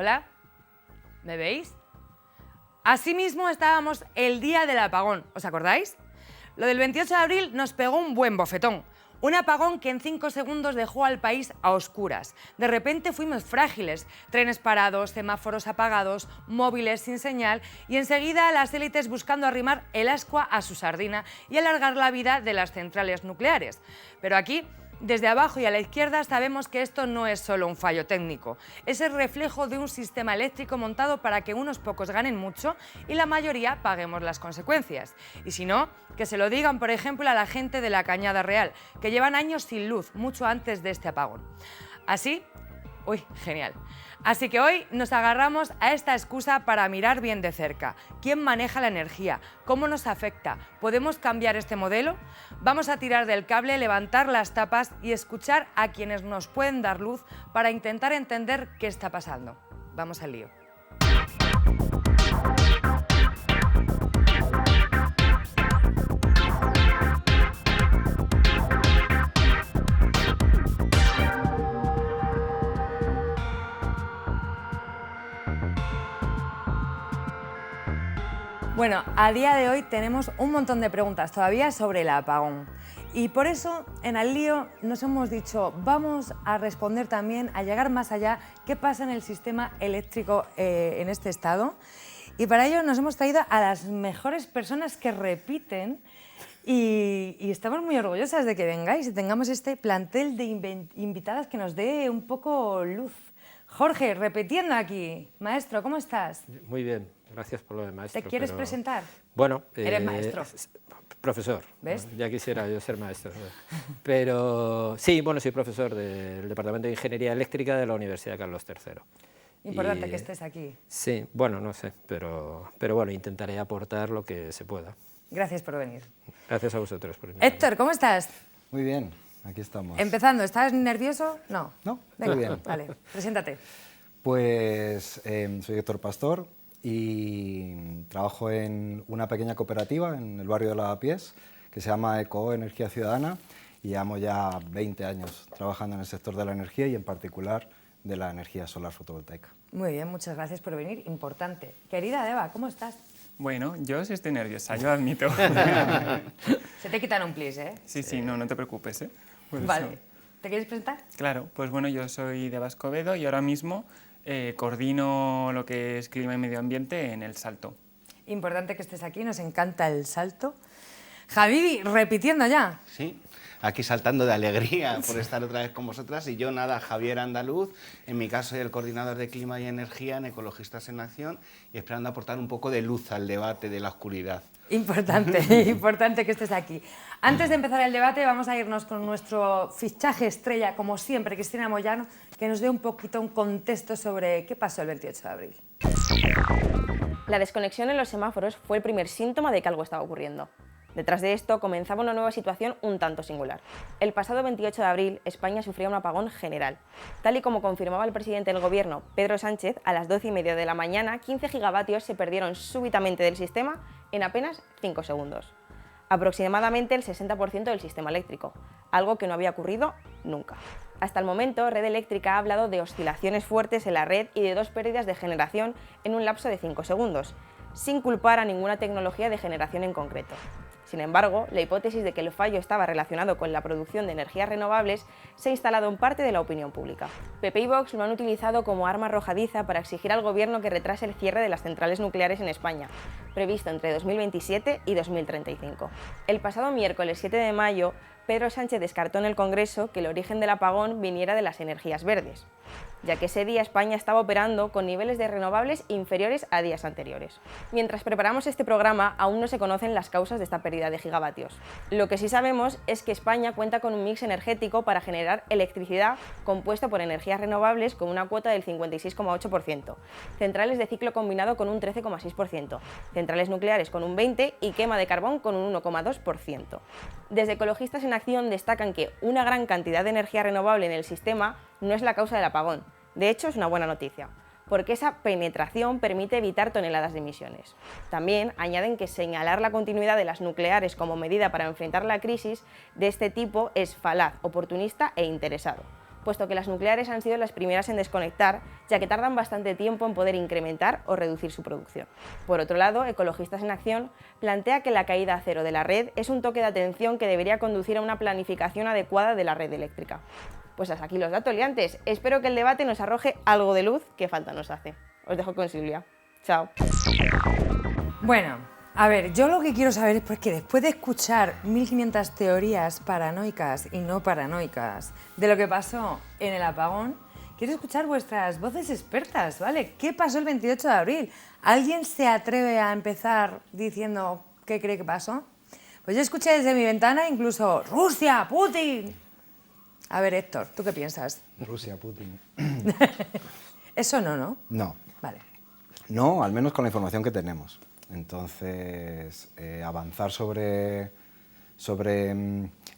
¿Hola? ¿Me veis? Asimismo estábamos el día del apagón, ¿os acordáis? Lo del 28 de abril nos pegó un buen bofetón. Un apagón que en 5 segundos dejó al país a oscuras. De repente fuimos frágiles, trenes parados, semáforos apagados, móviles sin señal y enseguida las élites buscando arrimar el ascua a su sardina y alargar la vida de las centrales nucleares. Pero aquí, desde abajo y a la izquierda, sabemos que esto no es solo un fallo técnico, es el reflejo de un sistema eléctrico montado para que unos pocos ganen mucho y la mayoría paguemos las consecuencias. Y si no, que se lo digan, por ejemplo, a la gente de la Cañada Real, que llevan años sin luz, mucho antes de este apagón. Así, genial. Así que hoy nos agarramos a esta excusa para mirar bien de cerca. ¿Quién maneja la energía? ¿Cómo nos afecta? ¿Podemos cambiar este modelo? Vamos a tirar del cable, levantar las tapas y escuchar a quienes nos pueden dar luz para intentar entender qué está pasando. Vamos al lío. Bueno, a día de hoy tenemos un montón de preguntas todavía sobre el apagón. Y por eso, en Al Lío, nos hemos dicho, vamos a responder también, a llegar más allá, qué pasa en el sistema eléctrico en este estado. Y para ello nos hemos traído a las mejores personas que repiten y estamos muy orgullosas de que vengáis y tengamos este plantel de invitadas que nos dé un poco luz. Jorge, repitiendo aquí. Maestro, ¿cómo estás? Muy bien, gracias por lo de maestro. ¿Te quieres presentar? Bueno, eres maestro. Profesor. ¿Ves? Ya quisiera yo ser maestro. Pero sí, bueno, soy profesor del Departamento de Ingeniería Eléctrica de la Universidad Carlos III. Importante que estés aquí. Sí, bueno, no sé, pero bueno, intentaré aportar lo que se pueda. Gracias por venir. Gracias a vosotros por invitarme. Héctor, ¿cómo estás? Muy bien, aquí estamos. Empezando, ¿estás nervioso? No. No, venga, muy bien. Vale, preséntate. Pues soy Héctor Pastor y trabajo en una pequeña cooperativa en el barrio de Lavapiés que se llama ECO Energía Ciudadana y llevamos ya 20 años trabajando en el sector de la energía y en particular de la energía solar fotovoltaica. Muy bien, muchas gracias por venir. Importante. Querida Eva, ¿cómo estás? Bueno, yo sí estoy nerviosa, yo admito. Se te quitan un plis, ¿eh? Sí, no te preocupes, ¿eh? Vale. ¿Te quieres presentar? Claro, pues bueno, yo soy de Vascovedo y ahora mismo coordino lo que es clima y medio ambiente en El Salto. Importante que estés aquí, nos encanta El Salto. Javi, repitiendo ya. Sí, aquí saltando de alegría por estar otra vez con vosotras. Y yo, nada, Javier Andaluz, en mi caso soy el coordinador de Clima y Energía en Ecologistas en Acción y esperando aportar un poco de luz al debate de la oscuridad. Importante, importante que estés aquí. Antes de empezar el debate vamos a irnos con nuestro fichaje estrella, como siempre, Cristina Moyano, que nos dé un poquito un contexto sobre qué pasó el 28 de abril. La desconexión en los semáforos fue el primer síntoma de que algo estaba ocurriendo. Detrás de esto comenzaba una nueva situación un tanto singular. El pasado 28 de abril, España sufría un apagón general. Tal y como confirmaba el presidente del Gobierno, Pedro Sánchez, a las 12:30 de la mañana, 15 gigavatios se perdieron súbitamente del sistema en apenas 5 segundos. Aproximadamente el 60% del sistema eléctrico, algo que no había ocurrido nunca. Hasta el momento, Red Eléctrica ha hablado de oscilaciones fuertes en la red y de 2 pérdidas de generación en un lapso de 5 segundos, sin culpar a ninguna tecnología de generación en concreto. Sin embargo, la hipótesis de que el fallo estaba relacionado con la producción de energías renovables se ha instalado en parte de la opinión pública. PP y Vox lo han utilizado como arma arrojadiza para exigir al Gobierno que retrase el cierre de las centrales nucleares en España, previsto entre 2027 y 2035. El pasado miércoles 7 de mayo, Pedro Sánchez descartó en el Congreso que el origen del apagón viniera de las energías verdes, ya que ese día España estaba operando con niveles de renovables inferiores a días anteriores. Mientras preparamos este programa, aún no se conocen las causas de esta pérdida de gigavatios. Lo que sí sabemos es que España cuenta con un mix energético para generar electricidad compuesto por energías renovables con una cuota del 56,8%, centrales de ciclo combinado con un 13,6%, centrales nucleares con un 20% y quema de carbón con un 1,2%. Desde Ecologistas en Acción destacan que una gran cantidad de energía renovable en el sistema no es la causa del apagón. De hecho, es una buena noticia, porque esa penetración permite evitar toneladas de emisiones. También añaden que señalar la continuidad de las nucleares como medida para enfrentar la crisis de este tipo es falaz, oportunista e interesado, puesto que las nucleares han sido las primeras en desconectar, ya que tardan bastante tiempo en poder incrementar o reducir su producción. Por otro lado, Ecologistas en Acción plantea que la caída a cero de la red es un toque de atención que debería conducir a una planificación adecuada de la red eléctrica. Pues hasta aquí los datos liantes. Espero que el debate nos arroje algo de luz que falta nos hace. Os dejo con Silvia. Chao. Bueno, a ver, yo lo que quiero saber es porque después de escuchar 1500 teorías paranoicas y no paranoicas de lo que pasó en el apagón, quiero escuchar vuestras voces expertas, ¿vale? ¿Qué pasó el 28 de abril? ¿Alguien se atreve a empezar diciendo qué cree que pasó? Pues yo escuché desde mi ventana incluso ¡Rusia! ¡Putin! A ver, Héctor, ¿tú qué piensas? Rusia, Putin. Eso no, ¿no? No. Vale. No, al menos con la información que tenemos. Entonces, avanzar sobre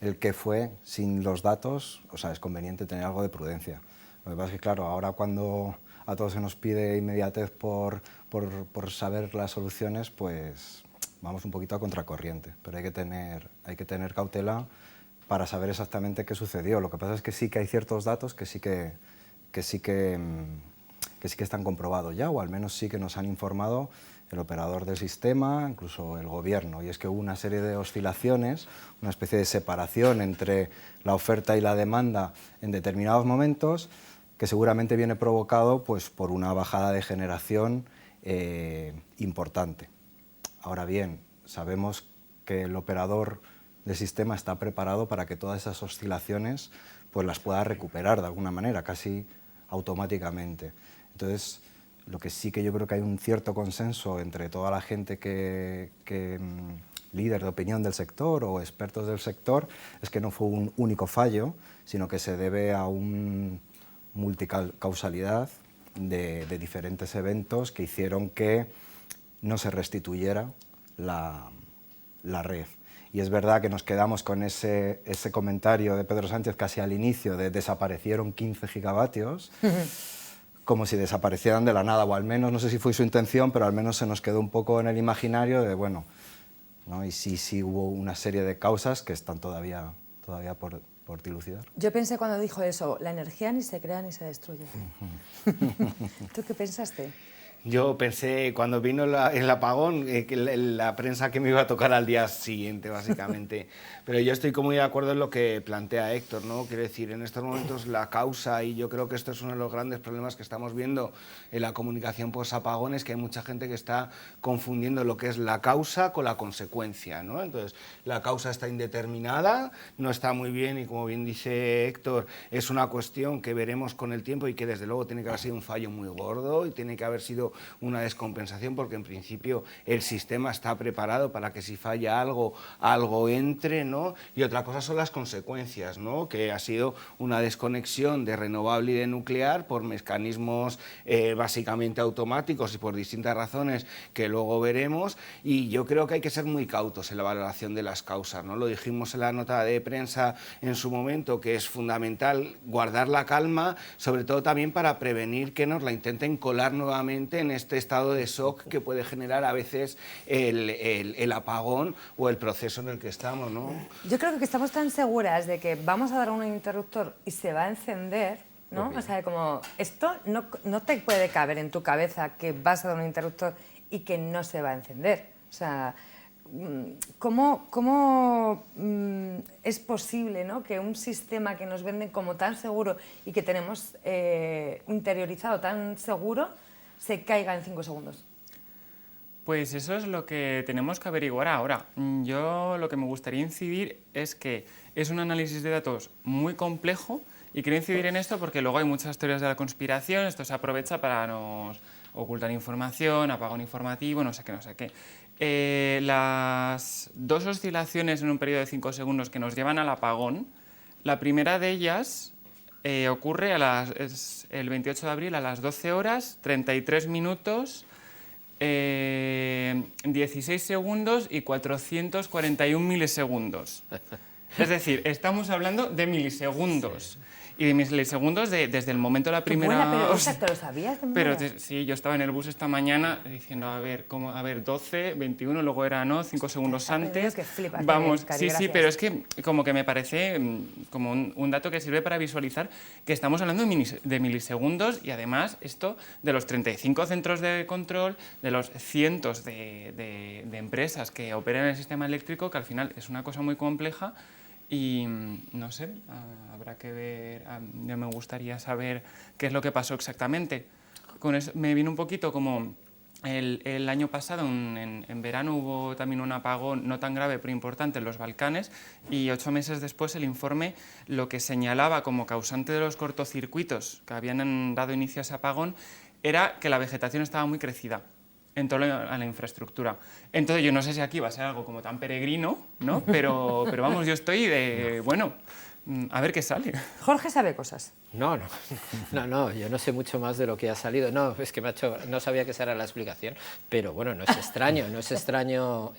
el qué fue sin los datos, o sea, es conveniente tener algo de prudencia. Lo que pasa es que, claro, ahora cuando a todos se nos pide inmediatez por saber las soluciones, pues vamos un poquito a contracorriente, pero hay que tener cautela para saber exactamente qué sucedió. Lo que pasa es que sí que hay ciertos datos que sí que están comprobados ya, o al menos sí que nos han informado el operador del sistema, incluso el gobierno, y es que hubo una serie de oscilaciones, una especie de separación entre la oferta y la demanda en determinados momentos, que seguramente viene provocado pues, por una bajada de generación importante. Ahora bien, sabemos que el operador del sistema está preparado para que todas esas oscilaciones pues, las pueda recuperar de alguna manera, casi automáticamente. Entonces, lo que sí que yo creo que hay un cierto consenso entre toda la gente líder de opinión del sector o expertos del sector, es que no fue un único fallo, sino que se debe a una multicausalidad de diferentes eventos que hicieron que no se restituyera la red. Y es verdad que nos quedamos con ese comentario de Pedro Sánchez casi al inicio de desaparecieron 15 gigavatios, como si desaparecieran de la nada, o al menos, no sé si fue su intención, pero al menos se nos quedó un poco en el imaginario de, bueno, ¿no? Y sí hubo una serie de causas que están todavía por dilucidar. Yo pensé cuando dijo eso, la energía ni se crea ni se destruye. ¿Tú qué pensaste? Yo pensé, cuando vino el apagón, que la prensa que me iba a tocar al día siguiente, básicamente. Pero yo estoy muy de acuerdo en lo que plantea Héctor, ¿no? Quiero decir, en estos momentos la causa, y yo creo que esto es uno de los grandes problemas que estamos viendo en la comunicación post-apagón, es que hay mucha gente que está confundiendo lo que es la causa con la consecuencia, ¿no? Entonces, la causa está indeterminada, no está muy bien, y como bien dice Héctor, es una cuestión que veremos con el tiempo y que desde luego tiene que haber sido un fallo muy gordo y tiene que haber sido una descompensación, porque en principio el sistema está preparado para que si falla algo entre, ¿no? Y otra cosa son las consecuencias, ¿no? Que ha sido una desconexión de renovable y de nuclear por mecanismos básicamente automáticos y por distintas razones que luego veremos, y yo creo que hay que ser muy cautos en la valoración de las causas, ¿no? Lo dijimos en la nota de prensa en su momento, que es fundamental guardar la calma, sobre todo también para prevenir que nos la intenten colar nuevamente en este estado de shock que puede generar a veces el apagón o el proceso en el que estamos, ¿no? Yo creo que estamos tan seguras de que vamos a dar un interruptor y se va a encender, ¿no? O sea, como esto no te puede caber en tu cabeza que vas a dar un interruptor y que no se va a encender. O sea, ¿cómo es posible, ¿no? Que un sistema que nos venden como tan seguro y que tenemos interiorizado tan seguro se caiga en 5 segundos? Pues eso es lo que tenemos que averiguar ahora. Yo lo que me gustaría incidir es que es un análisis de datos muy complejo, y quiero incidir en esto porque luego hay muchas teorías de la conspiración, esto se aprovecha para nos ocultar información, apagón informativo, no sé qué. Las dos oscilaciones en un periodo de 5 segundos que nos llevan al apagón, la primera de ellas ocurre es el 28 de abril a las 12 horas, 33 minutos, 16 segundos y 441 milisegundos. Es decir, estamos hablando de milisegundos. Y de milisegundos desde el momento de la primera... Buena, pero o sea, exacto, ¿lo sabías de pero memoria? sí, yo estaba en el bus esta mañana diciendo, a ver, 12, 21, luego era, ¿no? 5 segundos Está aprendido antes. que flipas, Vamos, Cari, sí, gracias. pero es que como que me parece como un dato que sirve para visualizar que estamos hablando de milisegundos y además esto de los 35 centros de control, de los cientos de empresas que operan en el sistema eléctrico, que al final es una cosa muy compleja. Y no sé, habrá que ver, ya me gustaría saber qué es lo que pasó exactamente. Con eso, me vino un poquito como el año pasado, en verano, hubo también un apagón no tan grave pero importante en los Balcanes y 8 meses después el informe lo que señalaba como causante de los cortocircuitos que habían dado inicio a ese apagón era que la vegetación estaba muy crecida en torno a la infraestructura. Entonces yo no sé si aquí va a ser algo como tan peregrino, ¿no? Pero vamos, yo estoy de, bueno, a ver qué sale. Jorge sabe cosas. No, yo no sé mucho más de lo que ha salido. No, es que no sabía que esa era la explicación, pero bueno, no es extraño,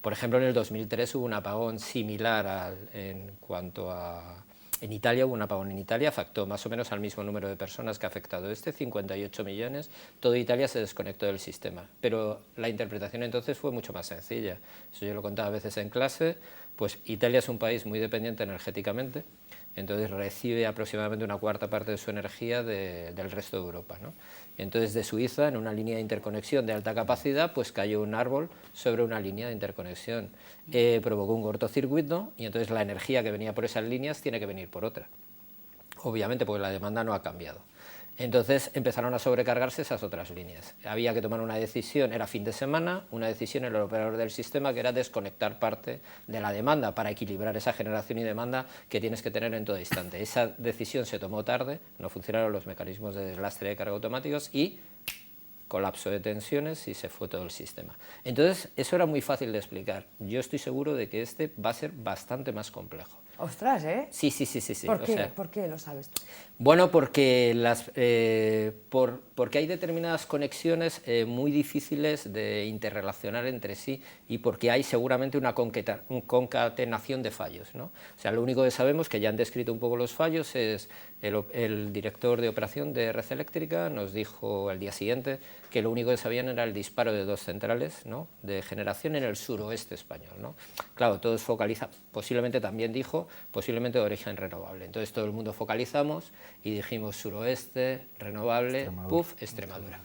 por ejemplo, en el 2003 hubo un apagón similar en cuanto a... En Italia hubo un apagón en Italia, afectó más o menos al mismo número de personas que ha afectado 58 millones, toda Italia se desconectó del sistema, pero la interpretación entonces fue mucho más sencilla. Eso yo lo contaba a veces en clase, pues Italia es un país muy dependiente energéticamente, entonces recibe aproximadamente una cuarta parte de su energía del resto de Europa, ¿no? Entonces de Suiza, en una línea de interconexión de alta capacidad, pues cayó un árbol sobre una línea de interconexión, provocó un cortocircuito y entonces la energía que venía por esas líneas tiene que venir por otra, obviamente porque la demanda no ha cambiado. Entonces empezaron a sobrecargarse esas otras líneas. Había que tomar una decisión, era fin de semana, una decisión en el operador del sistema que era desconectar parte de la demanda para equilibrar esa generación y demanda que tienes que tener en todo instante. Esa decisión se tomó tarde, no funcionaron los mecanismos de deslastre de carga automáticos y colapso de tensiones y se fue todo el sistema. Entonces eso era muy fácil de explicar. Yo estoy seguro de que este va a ser bastante más complejo. Ostras, ¿eh? Sí. ¿Por qué? O sea, ¿Por qué lo sabes tú? bueno, porque porque hay determinadas conexiones muy difíciles de interrelacionar entre sí y porque hay seguramente una concatenación de fallos, ¿no? O sea, lo único que sabemos, que ya han descrito un poco los fallos, es el director de operación de Red Eléctrica nos dijo al día siguiente que lo único que sabían era el disparo de 2 centrales, ¿no?, de generación en el suroeste español, ¿no? Claro, todos focalizan, posiblemente también dijo, posiblemente de origen renovable. Entonces todo el mundo focalizamos y dijimos suroeste, renovable, Extremadura.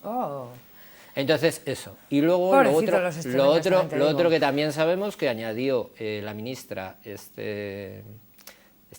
Oh. Entonces eso. Y luego Pobrecitos los extremeños, también te lo digo. otro que también sabemos que añadió la ministra este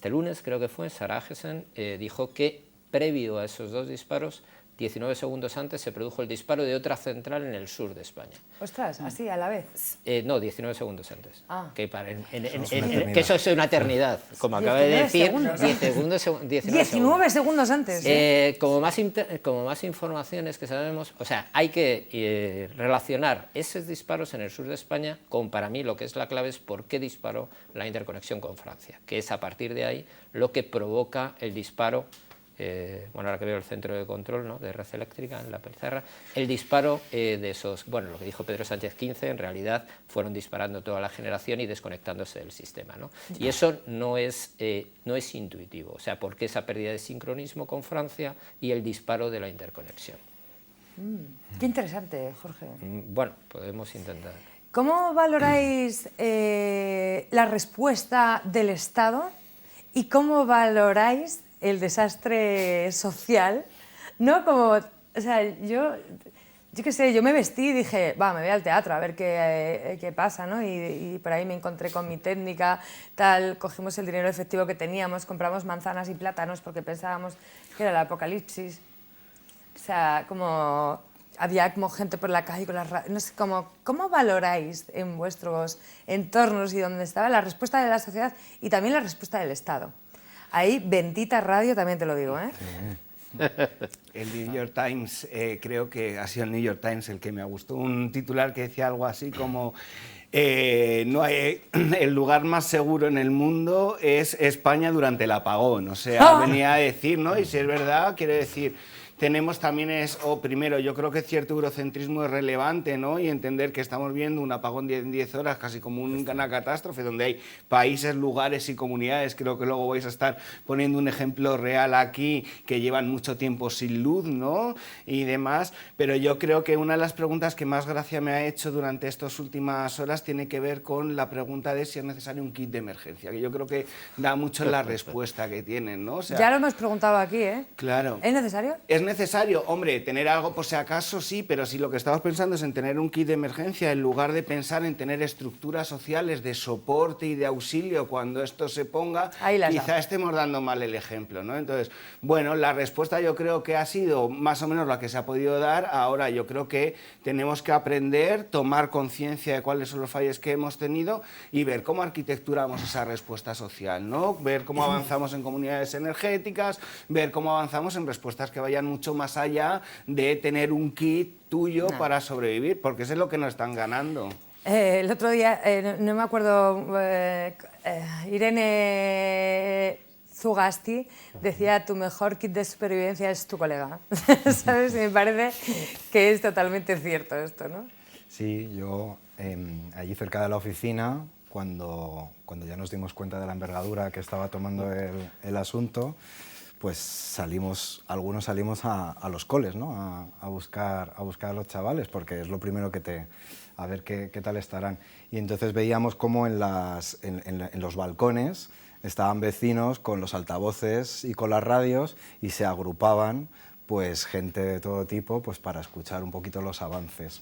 lunes, creo que fue, Sarah Agesen, dijo que previo a esos 2 disparos, 19 segundos antes se produjo el disparo de otra central en el sur de España. Ostras, así a la vez. No, 19 segundos antes. Ah. Que, eternidad. que eso es una eternidad. Como acaba de 19 decir, segundos. 19 segundos antes. ¿Eh? como más informaciones que sabemos, o sea, hay que relacionar esos disparos en el sur de España con, para mí, lo que es la clave es por qué disparó la interconexión con Francia, que es a partir de ahí lo que provoca el disparo. Bueno, ahora que veo el centro de control, ¿no?, de Red Eléctrica en la pizarra, el disparo de esos, bueno, lo que dijo Pedro Sánchez 15, en realidad fueron disparando toda la generación y desconectándose del sistema, ¿no? Y eso no es intuitivo, o sea, ¿por qué esa pérdida de sincronismo con Francia y el disparo de la interconexión? Qué interesante, Jorge. Bueno, podemos intentar. ¿Cómo valoráis la respuesta del Estado y cómo valoráis el desastre social? ¿No? Como, o sea, yo qué sé, yo me vestí y dije, me voy al teatro a ver qué pasa, ¿no? Y por ahí me encontré con mi técnica, tal, cogimos el dinero efectivo que teníamos, compramos manzanas y plátanos porque pensábamos que era el apocalipsis. O sea, como había como gente por la calle con las... No sé, ¿cómo valoráis en vuestros entornos y donde estaba la respuesta de la sociedad y también la respuesta del Estado? Ahí, bendita radio, también te lo digo, ¿eh? El New York Times, creo que ha sido el New York Times el que me gustó, un titular que decía algo así como no hay, el lugar más seguro en el mundo es España durante el apagón. O sea, venía a decir, ¿no? Y si es verdad, quiere decir tenemos también primero, yo creo que cierto eurocentrismo es relevante, ¿no? Y entender que estamos viendo un apagón en 10 horas casi como una catástrofe, donde hay países, lugares y comunidades, creo que luego vais a estar poniendo un ejemplo real aquí, que llevan mucho tiempo sin luz, ¿no? Y demás, pero yo creo que una de las preguntas que más gracia me ha hecho durante estas últimas horas tiene que ver con la pregunta de si es necesario un kit de emergencia, que yo creo que da mucho la respuesta que tienen, ¿no? O sea, Ya lo hemos preguntado aquí, ¿eh? claro. ¿Es necesario? Es necesario, hombre, tener algo por si acaso sí, pero si lo que estamos pensando es en tener un kit de emergencia, en lugar de pensar en tener estructuras sociales de soporte y de auxilio cuando esto se ponga, quizá estemos dando mal el ejemplo, ¿no? Entonces, bueno, la respuesta yo creo que ha sido más o menos la que se ha podido dar. Ahora yo creo que tenemos que aprender, tomar conciencia de cuáles son los fallos que hemos tenido y ver cómo arquitecturamos esa respuesta social, ¿no? Ver cómo avanzamos en comunidades energéticas, ver cómo avanzamos en respuestas que vayan mucho más allá de tener un kit tuyo para sobrevivir, porque eso es lo que nos están ganando. El otro día, no me acuerdo, Irene Zugasti decía: tu mejor kit de supervivencia es tu colega. ¿Sabes? Y me parece que es totalmente cierto esto, ¿no? Sí, yo allí cerca de la oficina, cuando ya nos dimos cuenta de la envergadura que estaba tomando el asunto, pues algunos salimos a los coles, ¿no? a buscar a los chavales, porque es lo primero a ver qué tal estarán. Y entonces veíamos cómo en los balcones estaban vecinos con los altavoces y con las radios y se agrupaban pues gente de todo tipo pues para escuchar un poquito los avances.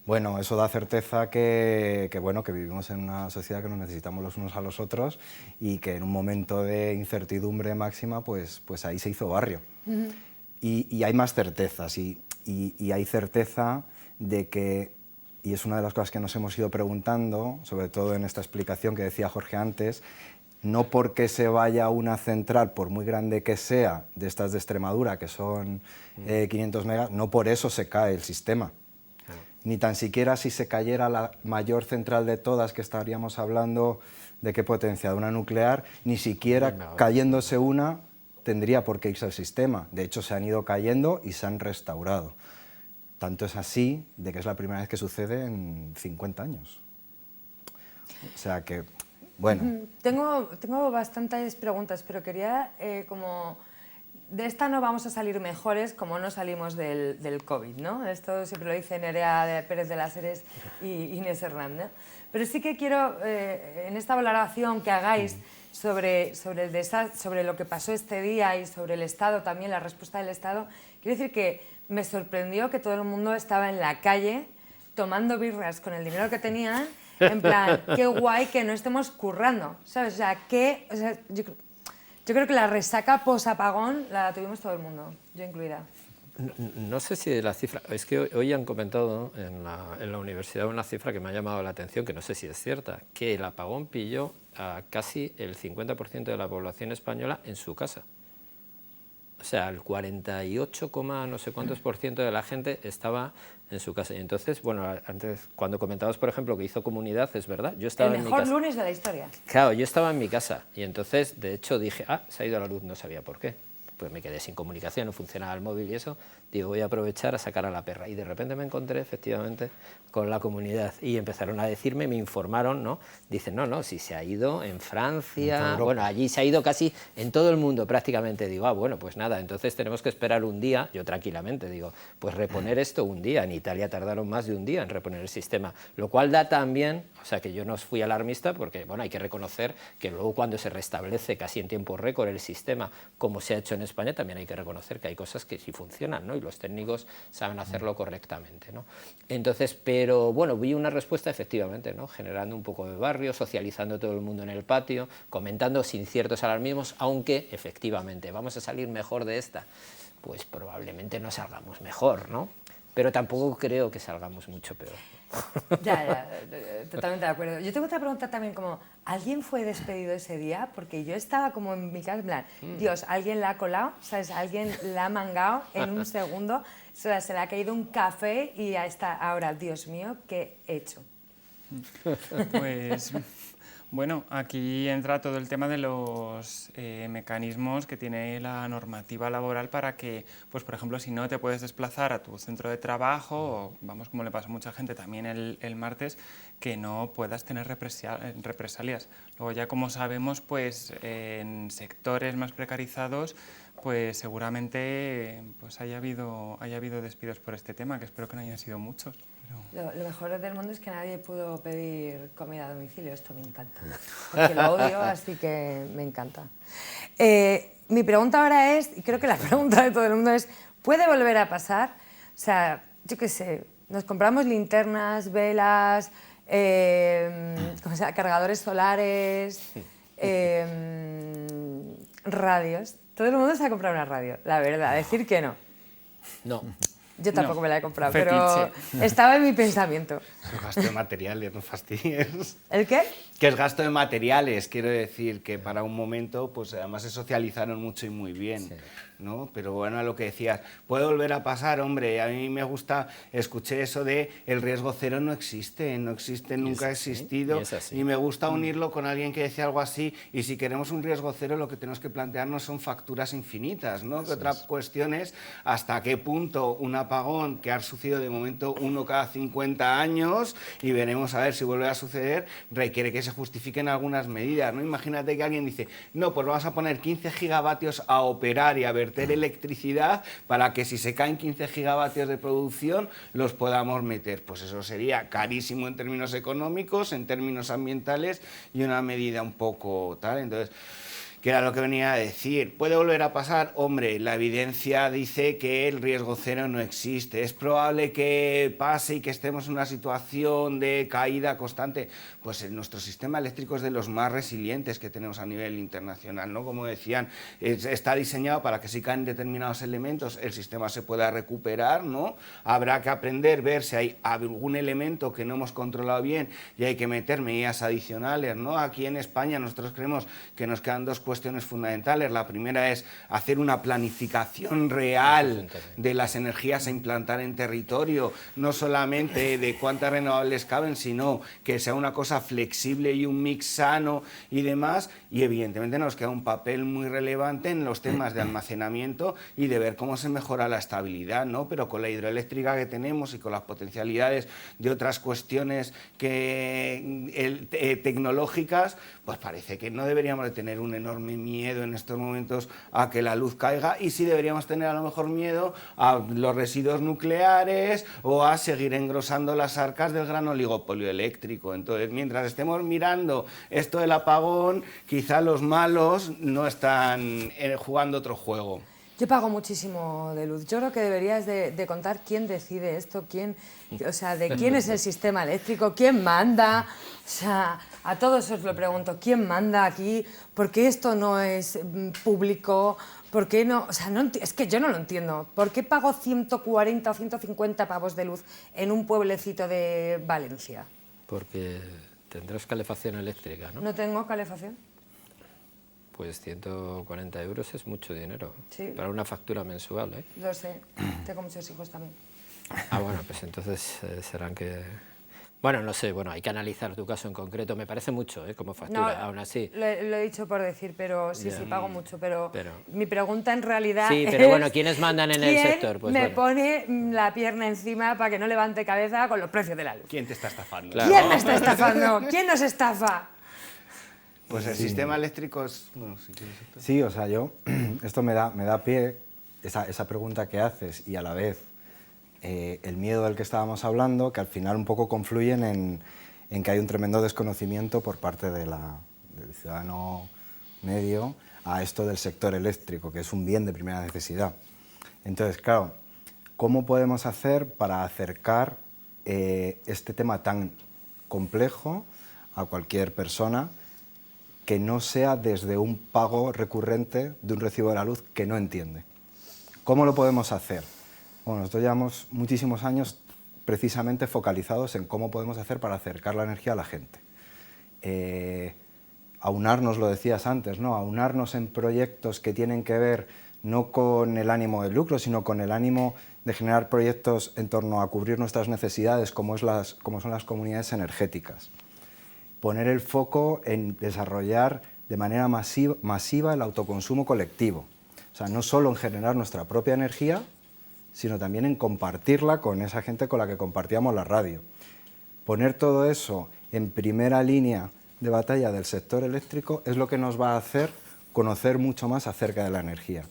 Bueno, eso da certeza que vivimos en una sociedad que nos necesitamos los unos a los otros y que en un momento de incertidumbre máxima, pues ahí se hizo barrio. Uh-huh. Y hay más certezas y hay certeza de que, y es una de las cosas que nos hemos ido preguntando, sobre todo en esta explicación que decía Jorge antes, no porque se vaya a una central, por muy grande que sea, de estas de Extremadura, que son 500 megas, no por eso se cae el sistema. Ni tan siquiera si se cayera la mayor central de todas, que estaríamos hablando de qué potencia, de una nuclear, ni siquiera cayéndose una tendría por qué irse el sistema. De hecho, se han ido cayendo y se han restaurado. Tanto es así de que es la primera vez que sucede en 50 años. O sea que, bueno... Tengo bastantes preguntas, pero quería como... De esta no vamos a salir mejores como no salimos del COVID, ¿no? Esto siempre lo dice Nerea Pérez de las Heres y Inés Hernández. Pero sí que quiero, en esta valoración que hagáis sobre lo que pasó este día y sobre el Estado también, la respuesta del Estado, quiero decir que me sorprendió que todo el mundo estaba en la calle tomando birras con el dinero que tenían, en plan, qué guay que no estemos currando, ¿sabes? O sea, yo creo que la resaca post-apagón la tuvimos todo el mundo, yo incluida. No sé si la cifra, es que hoy han comentado en la universidad una cifra que me ha llamado la atención, que no sé si es cierta, que el apagón pilló a casi el 50% de la población española en su casa. O sea, el 48, no sé cuántos % de la gente estaba en su casa. Y entonces, bueno, antes, cuando comentabas, por ejemplo, que hizo comunidad, es verdad, yo estaba en mi casa. El mejor lunes de la historia. Claro, yo estaba en mi casa y entonces, de hecho, dije, se ha ido la luz, no sabía por qué. Pues me quedé sin comunicación, no funcionaba el móvil y eso. Digo, voy a aprovechar a sacar a la perra. Y de repente me encontré, efectivamente, con la comunidad. Y empezaron a decirme, me informaron, ¿no? Dicen, no, si se ha ido en Francia, bueno, allí se ha ido casi en todo el mundo prácticamente. Digo, bueno, pues nada, entonces tenemos que esperar un día. Yo tranquilamente digo, pues reponer esto un día. En Italia tardaron más de un día en reponer el sistema. Lo cual da también, o sea, que yo no fui alarmista porque, bueno, hay que reconocer que luego cuando se restablece casi en tiempo récord el sistema, como se ha hecho en España, también hay que reconocer que hay cosas que sí funcionan, ¿no? Y los técnicos saben hacerlo correctamente, ¿no? Entonces, pero bueno, vi una respuesta efectivamente, ¿no? Generando un poco de barrio, socializando todo el mundo en el patio, comentando sin ciertos alarmismos, aunque efectivamente vamos a salir mejor de esta, pues probablemente no salgamos mejor, ¿no? Pero tampoco creo que salgamos mucho peor. Ya, totalmente de acuerdo. Yo tengo otra pregunta también, como, ¿alguien fue despedido ese día? Porque yo estaba como en mi casa, en plan, Dios, ¿alguien la ha colado? ¿Sabes? ¿Alguien la ha mangado en un segundo? Se le ha caído un café y ya está. Ahora, Dios mío, ¿qué he hecho? Bueno, aquí entra todo el tema de los mecanismos que tiene la normativa laboral para que, pues por ejemplo, si no te puedes desplazar a tu centro de trabajo, o vamos, como le pasó a mucha gente también el martes, que no puedas tener represalias. Luego ya como sabemos, pues en sectores más precarizados, pues seguramente pues haya habido despidos por este tema, que espero que no hayan sido muchos. Lo mejor del mundo es que nadie pudo pedir comida a domicilio, esto me encanta, porque lo odio, así que me encanta. Mi pregunta ahora es, y creo que la pregunta de todo el mundo es, ¿puede volver a pasar? O sea, yo qué sé, nos compramos linternas, velas, cargadores solares, radios. Todo el mundo se ha comprado una radio, la verdad, decir que no. No. Yo tampoco me la he comprado, Fetiche. pero estaba en mi pensamiento. Es gasto de materiales, no fastidies. ¿El qué? Que es gasto de materiales, quiero decir que para un momento, pues además se socializaron mucho y muy bien, ¿no? Pero bueno, a lo que decías, ¿puede volver a pasar? Hombre, a mí me gusta, escuché eso de el riesgo cero no existe, nunca ha existido, y me gusta unirlo con alguien que decía algo así, y si queremos un riesgo cero lo que tenemos que plantearnos son facturas infinitas, ¿no? Que otra cuestión es hasta qué punto un apagón que ha sucedido de momento uno cada 50 años, y veremos a ver si vuelve a suceder, requiere que se justifiquen algunas medidas, ¿no? Imagínate que alguien dice, no, pues vamos a poner 15 gigavatios a operar y a verter electricidad para que si se caen 15 gigavatios de producción los podamos meter. Pues eso sería carísimo en términos económicos, en términos ambientales y una medida un poco tal. Entonces, ¿qué era lo que venía a decir? ¿Puede volver a pasar? Hombre, la evidencia dice que el riesgo cero no existe. ¿Es probable que pase y que estemos en una situación de caída constante? Pues nuestro sistema eléctrico es de los más resilientes que tenemos a nivel internacional, ¿no? Como decían, está diseñado para que si caen determinados elementos el sistema se pueda recuperar, ¿no? Habrá que aprender, ver si hay algún elemento que no hemos controlado bien y hay que meter medidas adicionales, ¿no? Aquí en España nosotros creemos que nos quedan dos cuestiones fundamentales. La primera es hacer una planificación real de las energías a implantar en territorio, no solamente de cuántas renovables caben, sino que sea una cosa flexible y un mix sano y demás, y evidentemente nos queda un papel muy relevante en los temas de almacenamiento y de ver cómo se mejora la estabilidad, ¿no? Pero con la hidroeléctrica que tenemos y con las potencialidades de otras cuestiones tecnológicas, pues parece que no deberíamos de tener un enorme miedo en estos momentos a que la luz caiga, y sí deberíamos tener a lo mejor miedo a los residuos nucleares o a seguir engrosando las arcas del gran oligopolio eléctrico. Entonces, mientras estemos mirando esto del apagón, quizá los malos no están jugando otro juego. Yo pago muchísimo de luz. Yo creo que deberías de contar quién decide esto, o sea, de quién es el sistema eléctrico, quién manda. O sea, a todos os lo pregunto, ¿quién manda aquí? ¿Por qué esto no es público? ¿Por qué no? O sea, es que yo no lo entiendo. ¿Por qué pago 140 o 150 pavos de luz en un pueblecito de Valencia? Porque tendrás calefacción eléctrica, ¿no? ¿No tengo calefacción? Pues 140 euros es mucho dinero, Sí. Para una factura mensual, ¿eh? Lo sé, tengo muchos hijos también. Ah, bueno, pues entonces serán que... Bueno, no sé, hay que analizar tu caso en concreto. Me parece mucho, como factura, aún así. Lo he dicho por decir, pero sí, sí, pago mucho. Pero mi pregunta en realidad sí, pero bueno, ¿quiénes mandan en el sector? Pues me pone la pierna encima para que no levante cabeza con los precios de la luz? ¿Quién te está estafando? Claro. ¿Quién me está estafando? ¿Quién nos estafa? Pues el sistema eléctrico es... Bueno, sí, o sea, esto me da pie, esa pregunta que haces, y a la vez el miedo del que estábamos hablando, que al final un poco confluyen en que hay un tremendo desconocimiento por parte del ciudadano medio a esto del sector eléctrico, que es un bien de primera necesidad. Entonces, claro, ¿cómo podemos hacer para acercar este tema tan complejo a cualquier persona que no sea desde un pago recurrente de un recibo de la luz que no entiende? ¿Cómo lo podemos hacer? Bueno, nosotros llevamos muchísimos años precisamente focalizados en cómo podemos hacer para acercar la energía a la gente. Aunarnos, lo decías antes, ¿no? Aunarnos en proyectos que tienen que ver no con el ánimo de lucro, sino con el ánimo de generar proyectos en torno a cubrir nuestras necesidades, como son las comunidades energéticas. poner el foco en desarrollar de manera masiva el autoconsumo colectivo. O sea, no solo en generar nuestra propia energía, sino también en compartirla con esa gente con la que compartíamos la radio. Poner todo eso en primera línea de batalla del sector eléctrico es lo que nos va a hacer conocer mucho más acerca de la energía.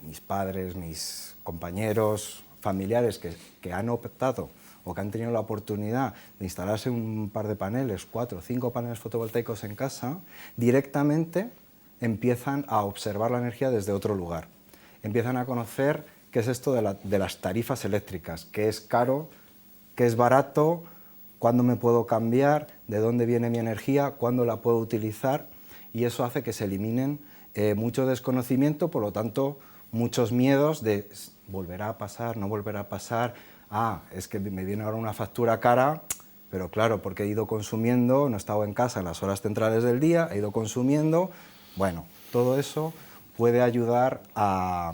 Mis padres, mis compañeros, familiares que han optado o que han tenido la oportunidad de instalarse un par de paneles, 4 o 5 paneles fotovoltaicos en casa, directamente empiezan a observar la energía desde otro lugar. Empiezan a conocer qué es esto de las tarifas eléctricas, qué es caro, qué es barato, cuándo me puedo cambiar, de dónde viene mi energía, cuándo la puedo utilizar, y eso hace que se eliminen mucho desconocimiento, por lo tanto, muchos miedos de volverá a pasar, no volverá a pasar, es que me viene ahora una factura cara, pero claro, porque he ido consumiendo, no he estado en casa en las horas centrales del día, he ido consumiendo. Bueno, todo eso puede ayudar a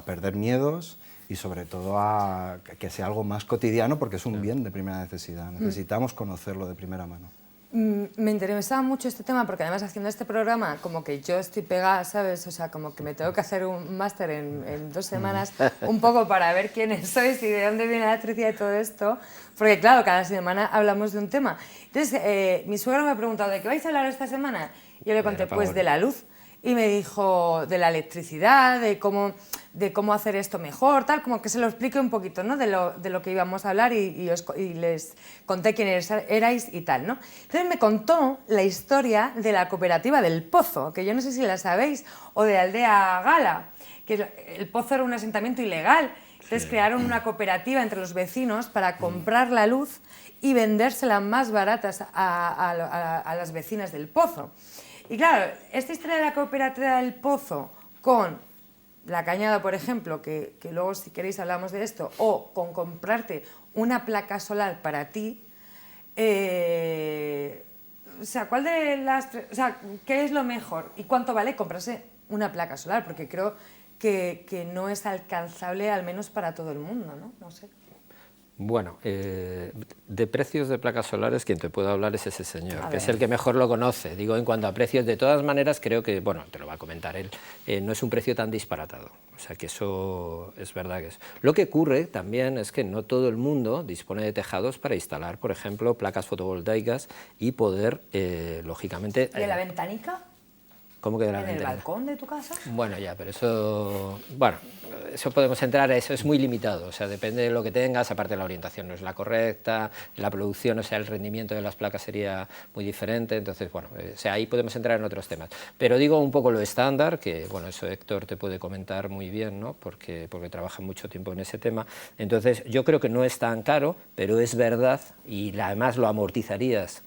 perder miedos y sobre todo a que sea algo más cotidiano, porque es un bien de primera necesidad. Necesitamos conocerlo de primera mano. Me interesaba mucho este tema porque además haciendo este programa como que yo estoy pegada, ¿sabes? O sea, como que me tengo que hacer un máster en 2 semanas, un poco para ver quiénes sois y de dónde viene la electricidad y todo esto, porque claro, cada semana hablamos de un tema. Entonces, mi suegro me ha preguntado, ¿de qué vais a hablar esta semana? Y yo le conté, pues de la luz. Y me dijo de la electricidad, de cómo hacer esto mejor, tal, como que se lo expliqué un poquito, ¿no? de lo que íbamos a hablar y les conté quiénes erais y tal, ¿no? Entonces me contó la historia de la cooperativa del Pozo, que yo no sé si la sabéis, o de Aldea Gala, que el Pozo era un asentamiento ilegal. Entonces crearon una cooperativa entre los vecinos para comprar la luz y vendérsela más baratas a las vecinas del Pozo. Y claro, esta historia de la cooperativa del Pozo con la Cañada, por ejemplo, que luego si queréis hablamos de esto, o con comprarte una placa solar para ti, o sea, ¿cuál de las tres, o sea, qué es lo mejor y cuánto vale comprarse una placa solar? Porque creo que no es alcanzable, al menos para todo el mundo, ¿no? No sé. Bueno, de precios de placas solares quien te puede hablar es ese señor, que es el que mejor lo conoce. Digo, en cuanto a precios, de todas maneras creo que, bueno, te lo va a comentar él, no es un precio tan disparatado. O sea, que eso es verdad que es. Lo que ocurre también es que no todo el mundo dispone de tejados para instalar, por ejemplo, placas fotovoltaicas y poder, lógicamente... ¿Y de la ventanica? ¿Cómo que de la ¿En ventanica? el balcón de tu casa? Bueno, ya, pero eso... Bueno, eso podemos entrar a eso, es muy limitado, o sea, depende de lo que tengas, aparte la orientación no es la correcta, la producción, o sea, el rendimiento de las placas sería muy diferente, entonces, bueno, o sea, ahí podemos entrar en otros temas. Pero digo un poco lo estándar, que, bueno, eso Héctor te puede comentar muy bien, ¿no? Porque trabaja mucho tiempo en ese tema. Entonces, yo creo que no es tan caro, pero es verdad, y además lo amortizarías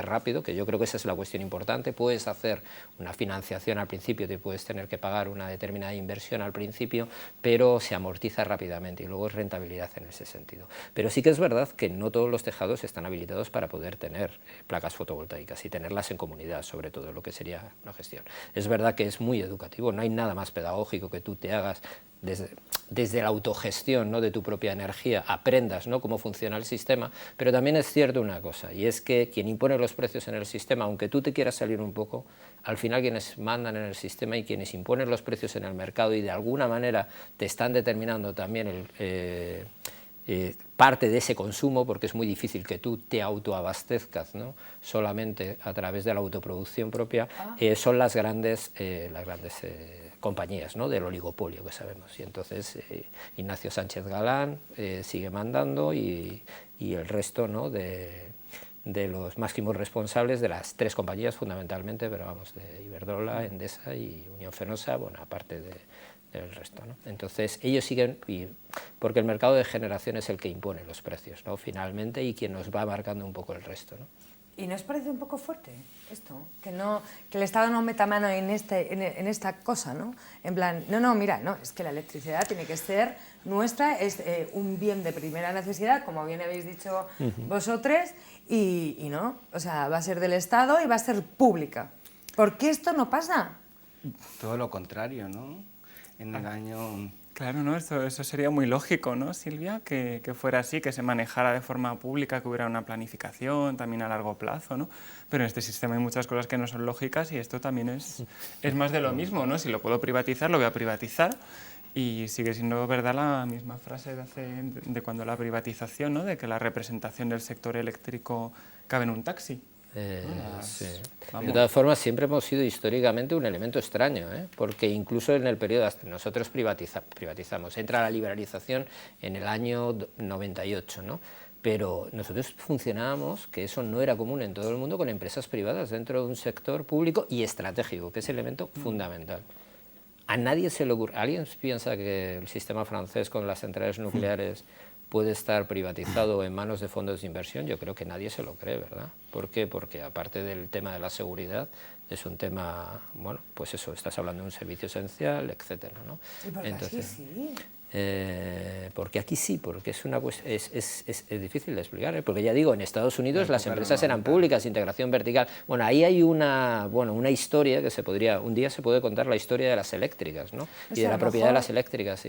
rápido, que yo creo que esa es la cuestión importante. Puedes hacer una financiación al principio, te puedes tener que pagar una determinada inversión al principio, pero se amortiza rápidamente y luego es rentabilidad en ese sentido. Pero sí que es verdad que no todos los tejados están habilitados para poder tener placas fotovoltaicas y tenerlas en comunidad, sobre todo lo que sería una gestión. Es verdad que es muy educativo, no hay nada más pedagógico que tú te hagas desde la autogestión, ¿no?, de tu propia energía, aprendas, ¿no?, cómo funciona el sistema, pero también es cierto una cosa, y es que quien impone los precios en el sistema, aunque tú te quieras salir un poco, al final quienes mandan en el sistema y quienes imponen los precios en el mercado y de alguna manera te están determinando también parte de ese consumo, porque es muy difícil que tú te autoabastezcas, ¿no?, solamente a través de la autoproducción propia, son las grandes compañías, ¿no?, del oligopolio que sabemos. Y entonces Ignacio Sánchez Galán sigue mandando y el resto, ¿no?, de los máximos responsables de las 3 compañías fundamentalmente, pero vamos, de Iberdrola, Endesa y Unión Fenosa, bueno, aparte del resto, ¿no? Entonces ellos siguen, porque el mercado de generación es el que impone los precios, ¿no?, finalmente, y quien nos va marcando un poco el resto, ¿no? ¿Y no os parece un poco fuerte esto? Que el Estado no meta mano en esta cosa, ¿no? En plan, no, mira, no, es que la electricidad tiene que ser nuestra, es un bien de primera necesidad, como bien habéis dicho vosotros, y no, o sea, va a ser del Estado y va a ser pública. ¿Por qué esto no pasa? Todo lo contrario, ¿no? En el año Claro, ¿no? Eso sería muy lógico, ¿no, Silvia? Que fuera así, que se manejara de forma pública, que hubiera una planificación también a largo plazo, ¿no? Pero en este sistema hay muchas cosas que no son lógicas y esto también es más de lo mismo, ¿no? Si lo puedo privatizar, lo voy a privatizar. Y sigue siendo verdad la misma frase de cuando la privatización, ¿no? De que la representación del sector eléctrico cabe en un taxi. Sí. De todas formas, siempre hemos sido históricamente un elemento extraño, ¿eh? Porque incluso en el periodo, nosotros privatizamos, entra la liberalización en el año 98, ¿no? Pero nosotros funcionábamos, que eso no era común en todo el mundo, con empresas privadas dentro de un sector público y estratégico, que es el elemento fundamental. A nadie se le ocurre. ¿Alguien piensa que el sistema francés con las centrales nucleares puede estar privatizado en manos de fondos de inversión? Yo creo que nadie se lo cree, ¿verdad? ¿Por qué? Porque aparte del tema de la seguridad, es un tema, bueno, pues eso, estás hablando de un servicio esencial, etcétera, ¿no? ¿Y por qué aquí sí? Porque aquí sí, porque es una es difícil de explicar, ¿eh? Porque ya digo, en Estados Unidos las empresas eran públicas, integración vertical. Bueno, ahí hay una historia que un día se puede contar la historia de las eléctricas, ¿no? Y de la propiedad de las eléctricas.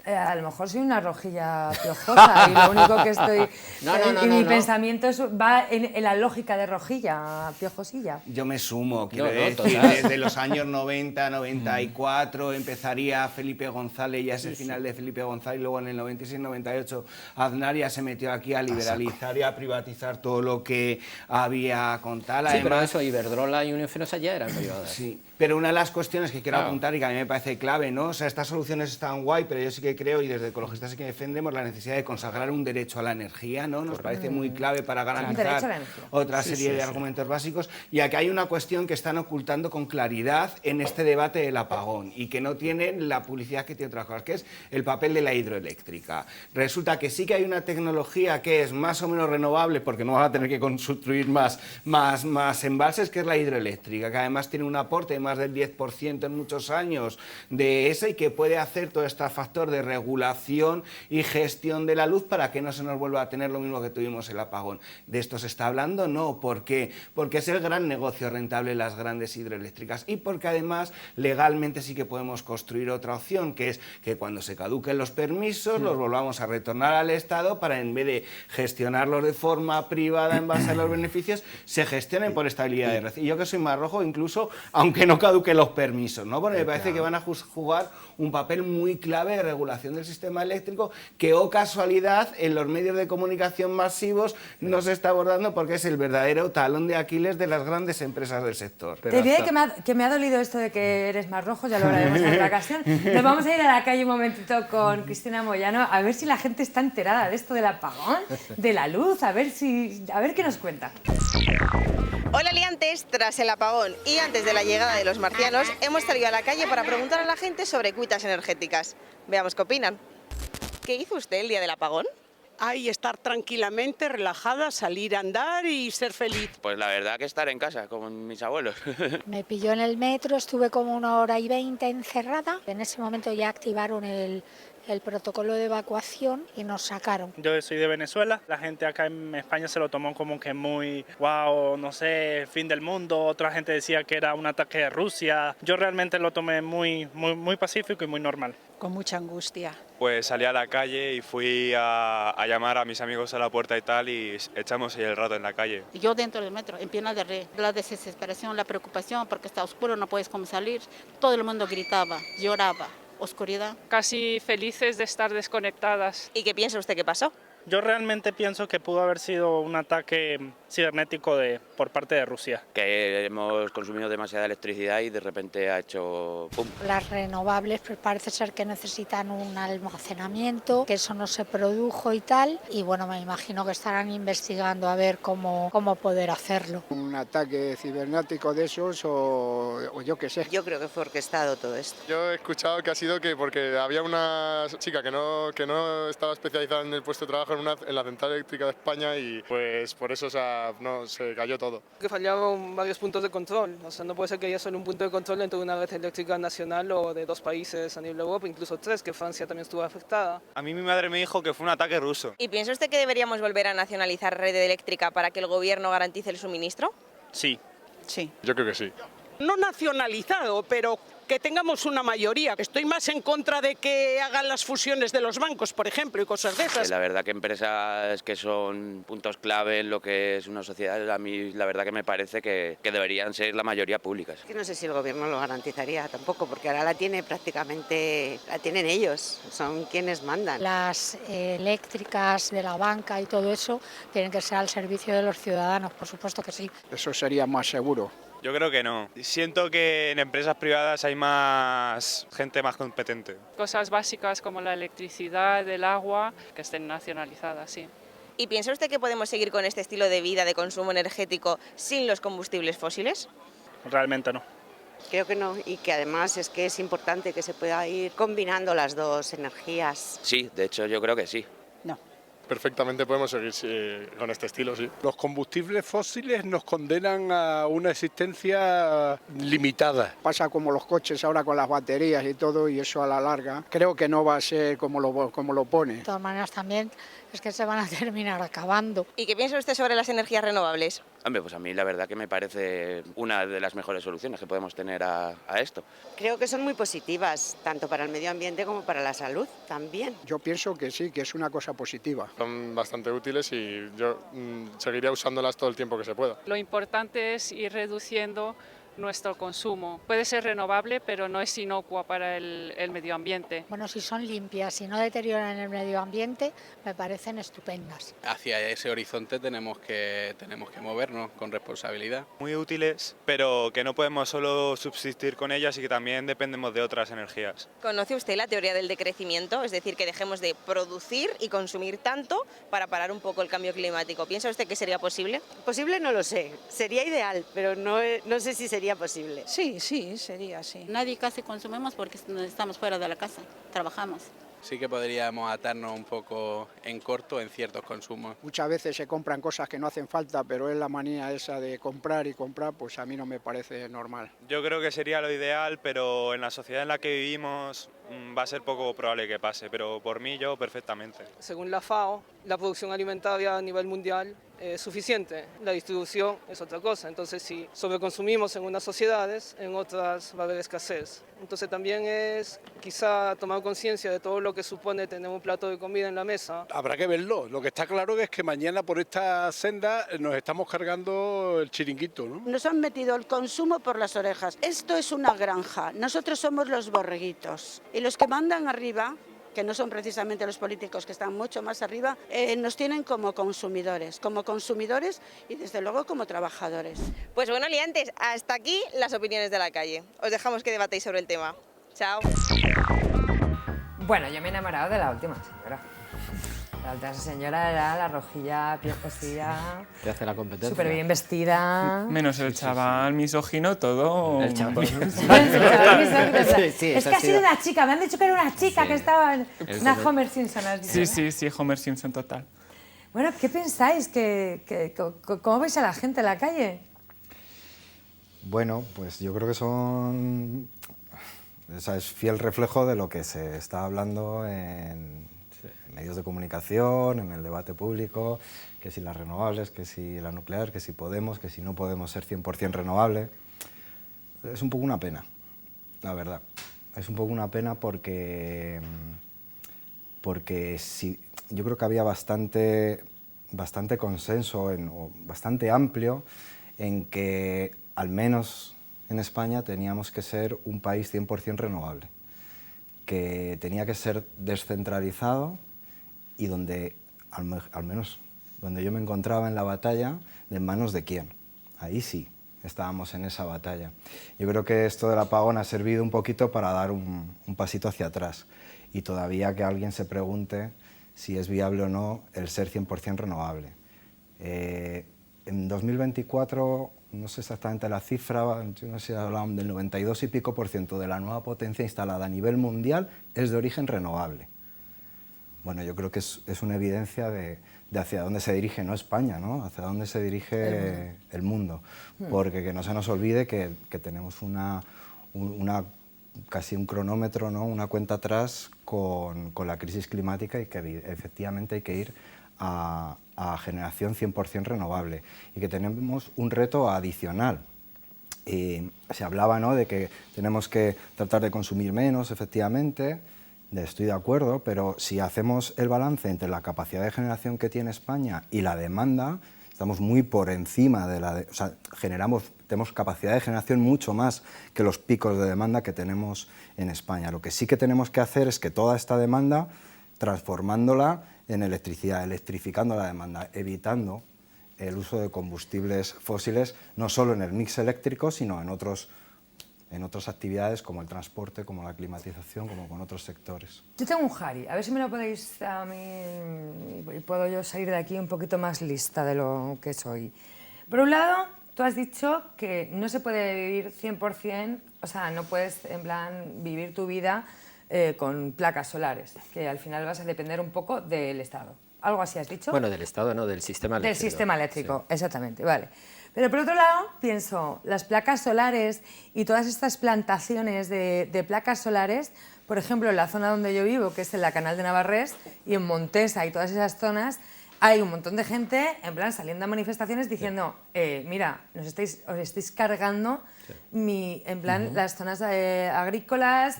A lo mejor soy una rojilla piojosa y lo único que estoy... mi pensamiento va en la lógica de rojilla, piojosilla. Yo me sumo, quiero decir, total. desde los años 90, 94 empezaría Felipe González, ya es el final de Felipe González, y luego en el 96, 98 Aznar ya se metió aquí a liberalizar y a privatizar todo lo que había con tal. Sí, pero eso, Iberdrola y Unión Fenosa ya eran privadas. Sí, pero una de las cuestiones que quiero apuntar y que a mí me parece clave, ¿no? O sea, estas soluciones están guay, pero yo sí que creo, y desde Ecologistas sí que defendemos la necesidad de consagrar un derecho a la energía, ¿no? Nos parece muy clave para garantizar otra serie de argumentos básicos. Y aquí hay una cuestión que están ocultando con claridad en este debate del apagón y que no tienen la publicidad que tiene otras cosas, que es el papel de la hidroeléctrica. Resulta que sí que hay una tecnología que es más o menos renovable, porque no van a tener que construir más embalses, que es la hidroeléctrica, que además tiene un aporte de más del 10% en muchos años de ese y que puede hacer todo este factor de regulación y gestión de la luz para que no se nos vuelva a tener lo mismo que tuvimos el apagón. ¿De esto se está hablando? No. ¿Por qué? Porque es el gran negocio rentable las grandes hidroeléctricas y porque además legalmente sí que podemos construir otra opción, que es que cuando se caduquen los permisos los volvamos a retornar al Estado para, en vez de gestionarlos de forma privada en base a los beneficios, se gestionen por estabilidad de red. Y yo, que soy más rojo, incluso aunque no caduquen los permisos, ¿no? Porque me parece que van a jugar un papel muy clave de regulación del sistema eléctrico que, oh casualidad, en los medios de comunicación masivos no se está abordando porque es el verdadero talón de Aquiles de las grandes empresas del sector. Te diré que me ha dolido esto de que eres más rojo, ya lo hablaremos en otra ocasión. Nos vamos a ir a la calle un momentito con Cristina Moyano a ver si la gente está enterada de esto del apagón, de la luz, a ver qué nos cuenta. Hola liantes, tras el apagón y antes de la llegada de los marcianos, hemos salido a la calle para preguntar a la gente sobre cuitas energéticas. Veamos qué opinan. ¿Qué hizo usted el día del apagón? Ay, estar tranquilamente, relajada, salir a andar y ser feliz. Pues la verdad que estar en casa con mis abuelos. Me pilló en el metro, estuve como 1h20 encerrada. En ese momento ya activaron el protocolo de evacuación y nos sacaron. Yo soy de Venezuela, la gente acá en España se lo tomó como que muy wow, no sé, fin del mundo, otra gente decía que era un ataque de Rusia. Yo realmente lo tomé muy pacífico y muy normal. Con mucha angustia. Pues salí a la calle y fui a llamar a mis amigos a la puerta y tal, y echamos ahí el rato en la calle. Yo dentro del metro, en pierna de red, la desesperación, la preocupación porque está oscuro, no puedes cómo salir, todo el mundo gritaba, lloraba. Oscuridad. Casi felices de estar desconectadas. ¿Y qué piensa usted que pasó? Yo realmente pienso que pudo haber sido un ataque cibernético por parte de Rusia. Que hemos consumido demasiada electricidad y de repente ha hecho ¡pum! Las renovables pues parece ser que necesitan un almacenamiento, que eso no se produjo y tal. Y bueno, me imagino que estarán investigando a ver cómo poder hacerlo. Un ataque cibernético de esos o yo qué sé. Yo creo que fue orquestado todo esto. Yo he escuchado que ha sido porque había una chica que no estaba especializada en el puesto de trabajo en la central eléctrica de España y pues por eso se cayó todo. Que fallaron varios puntos de control, o sea, no puede ser que haya solo un punto de control dentro de una red eléctrica nacional o de 2 países a nivel de Europa, incluso 3, que Francia también estuvo afectada. A mí mi madre me dijo que fue un ataque ruso. ¿Y piensa usted que deberíamos volver a nacionalizar red eléctrica para que el gobierno garantice el suministro? Sí. Yo creo que sí. No nacionalizado, pero que tengamos una mayoría. Estoy más en contra de que hagan las fusiones de los bancos, por ejemplo, y cosas de esas. La verdad que empresas que son puntos clave en lo que es una sociedad, a mí la verdad que me parece que deberían ser la mayoría públicas. Que no sé si el gobierno lo garantizaría tampoco, porque ahora la tienen ellos, son quienes mandan. Las eléctricas de la banca y todo eso tienen que ser al servicio de los ciudadanos, por supuesto que sí. Eso sería más seguro. Yo creo que no. Siento que en empresas privadas hay más gente más competente. Cosas básicas como la electricidad, el agua, que estén nacionalizadas, sí. ¿Y piensa usted que podemos seguir con este estilo de vida de consumo energético sin los combustibles fósiles? Realmente no. Creo que no, y que además es que es importante que se pueda ir combinando las dos energías. Sí, de hecho yo creo que sí. Perfectamente podemos seguir con este estilo, sí. Los combustibles fósiles nos condenan a una existencia limitada. Pasa como los coches ahora con las baterías y todo, y eso a la larga creo que no va a ser como lo pone. De todas maneras también es que se van a terminar acabando. ¿Y qué piensa usted sobre las energías renovables? Hombre, pues a mí la verdad que me parece una de las mejores soluciones que podemos tener a esto. Creo que son muy positivas, tanto para el medio ambiente como para la salud también. Yo pienso que sí, que es una cosa positiva. Son bastante útiles y yo seguiría usándolas todo el tiempo que se pueda. Lo importante es ir reduciendo nuestro consumo. Puede ser renovable, pero no es inocua para el medio ambiente. Bueno, si son limpias y no deterioran el medio ambiente, me parecen estupendas. Hacia ese horizonte tenemos que movernos con responsabilidad. Muy útiles, pero que no podemos solo subsistir con ellas y que también dependemos de otras energías. ¿Conoce usted la teoría del decrecimiento? Es decir, que dejemos de producir y consumir tanto para parar un poco el cambio climático. ¿Piensa usted que sería posible? Posible no lo sé, sería ideal, pero no sé si sería posible. Sí, sería así. Nadie casi consumimos porque estamos fuera de la casa, trabajamos. Sí que podríamos atarnos un poco en corto en ciertos consumos. Muchas veces se compran cosas que no hacen falta, pero es la manía esa de comprar y comprar, pues a mí no me parece normal. Yo creo que sería lo ideal, pero en la sociedad en la que vivimos va a ser poco probable que pase, pero por mí yo perfectamente. Según la FAO, la producción alimentaria a nivel mundial es suficiente, la distribución es otra cosa. Entonces, si sobreconsumimos en unas sociedades, en otras va a haber escasez. Entonces también es quizá tomar conciencia de todo lo que supone tener un plato de comida en la mesa. Habrá que verlo. Lo que está claro es que mañana por esta senda nos estamos cargando el chiringuito, ¿no? Nos han metido el consumo por las orejas. Esto es una granja, nosotros somos los borreguitos. Y los que mandan arriba, que no son precisamente los políticos que están mucho más arriba, nos tienen como consumidores y desde luego como trabajadores. Pues bueno, liantes, hasta aquí las opiniones de la calle. Os dejamos que debatáis sobre el tema. Chao. Bueno, yo me he enamorado de la última señora. La última señora era la rojilla, piel cosida, Te hace la competencia. súper bien vestida. Menos el chaval misógino, todo... El chaval misógino. Es que ha sido una chica, me han dicho que era una chica que estaba en una Homer Simpson. ¿Has dicho, Sí, Homer Simpson total. Bueno, ¿qué pensáis? ¿Cómo veis a la gente en la calle? Bueno, pues yo creo que son... O sea, es fiel reflejo de lo que se está hablando en medios de comunicación, en el debate público, que si las renovables, que si la nuclear, que si podemos, que si no podemos ser 100% renovable. Es un poco una pena, la verdad. Es un poco una pena porque sí, yo creo que había bastante consenso, o bastante amplio, en que al menos en España teníamos que ser un país 100% renovable, que tenía que ser descentralizado y donde, al menos donde yo me encontraba en la batalla, ¿de manos de quién? Ahí sí estábamos en esa batalla. Yo creo que esto del apagón ha servido un poquito para dar un pasito hacia atrás y todavía que alguien se pregunte si es viable o no el ser 100% renovable. En 2024, no sé exactamente la cifra, no sé si hablaban del 92 y pico % de la nueva potencia instalada a nivel mundial es de origen renovable. Bueno, yo creo que es una evidencia de hacia dónde se dirige, no España, ¿no? Hacia dónde se dirige el mundo. Porque que no se nos olvide que tenemos casi un cronómetro, ¿no? Una cuenta atrás con la crisis climática y que efectivamente hay que ir a generación 100% renovable. Y que tenemos un reto adicional, se hablaba, ¿no?, de que tenemos que tratar de consumir menos, efectivamente, estoy de acuerdo, pero si hacemos el balance entre la capacidad de generación que tiene España y la demanda, estamos muy por encima de o sea, tenemos capacidad de generación mucho más que los picos de demanda que tenemos en España. Lo que sí que tenemos que hacer es que toda esta demanda, transformándola en electricidad, electrificando la demanda, evitando el uso de combustibles fósiles, no solo en el mix eléctrico, sino en otras actividades como el transporte, como la climatización, como con otros sectores. Yo tengo un Jari, a ver si me lo podéis a mí y puedo yo salir de aquí un poquito más lista de lo que soy. Por un lado, tú has dicho que no se puede vivir 100%, o sea, no puedes en plan vivir tu vida con placas solares, que al final vas a depender un poco del Estado. ¿Algo así has dicho? Bueno, del Estado no, del sistema eléctrico. Del sistema eléctrico, sí. Exactamente, vale. Pero por otro lado, pienso, las placas solares y todas estas plantaciones de placas solares, por ejemplo, en la zona donde yo vivo, que es en la Canal de Navarrés, y en Montesa y todas esas zonas, hay un montón de gente, en plan, saliendo a manifestaciones diciendo, mira, os estáis cargando en plan, las zonas agrícolas,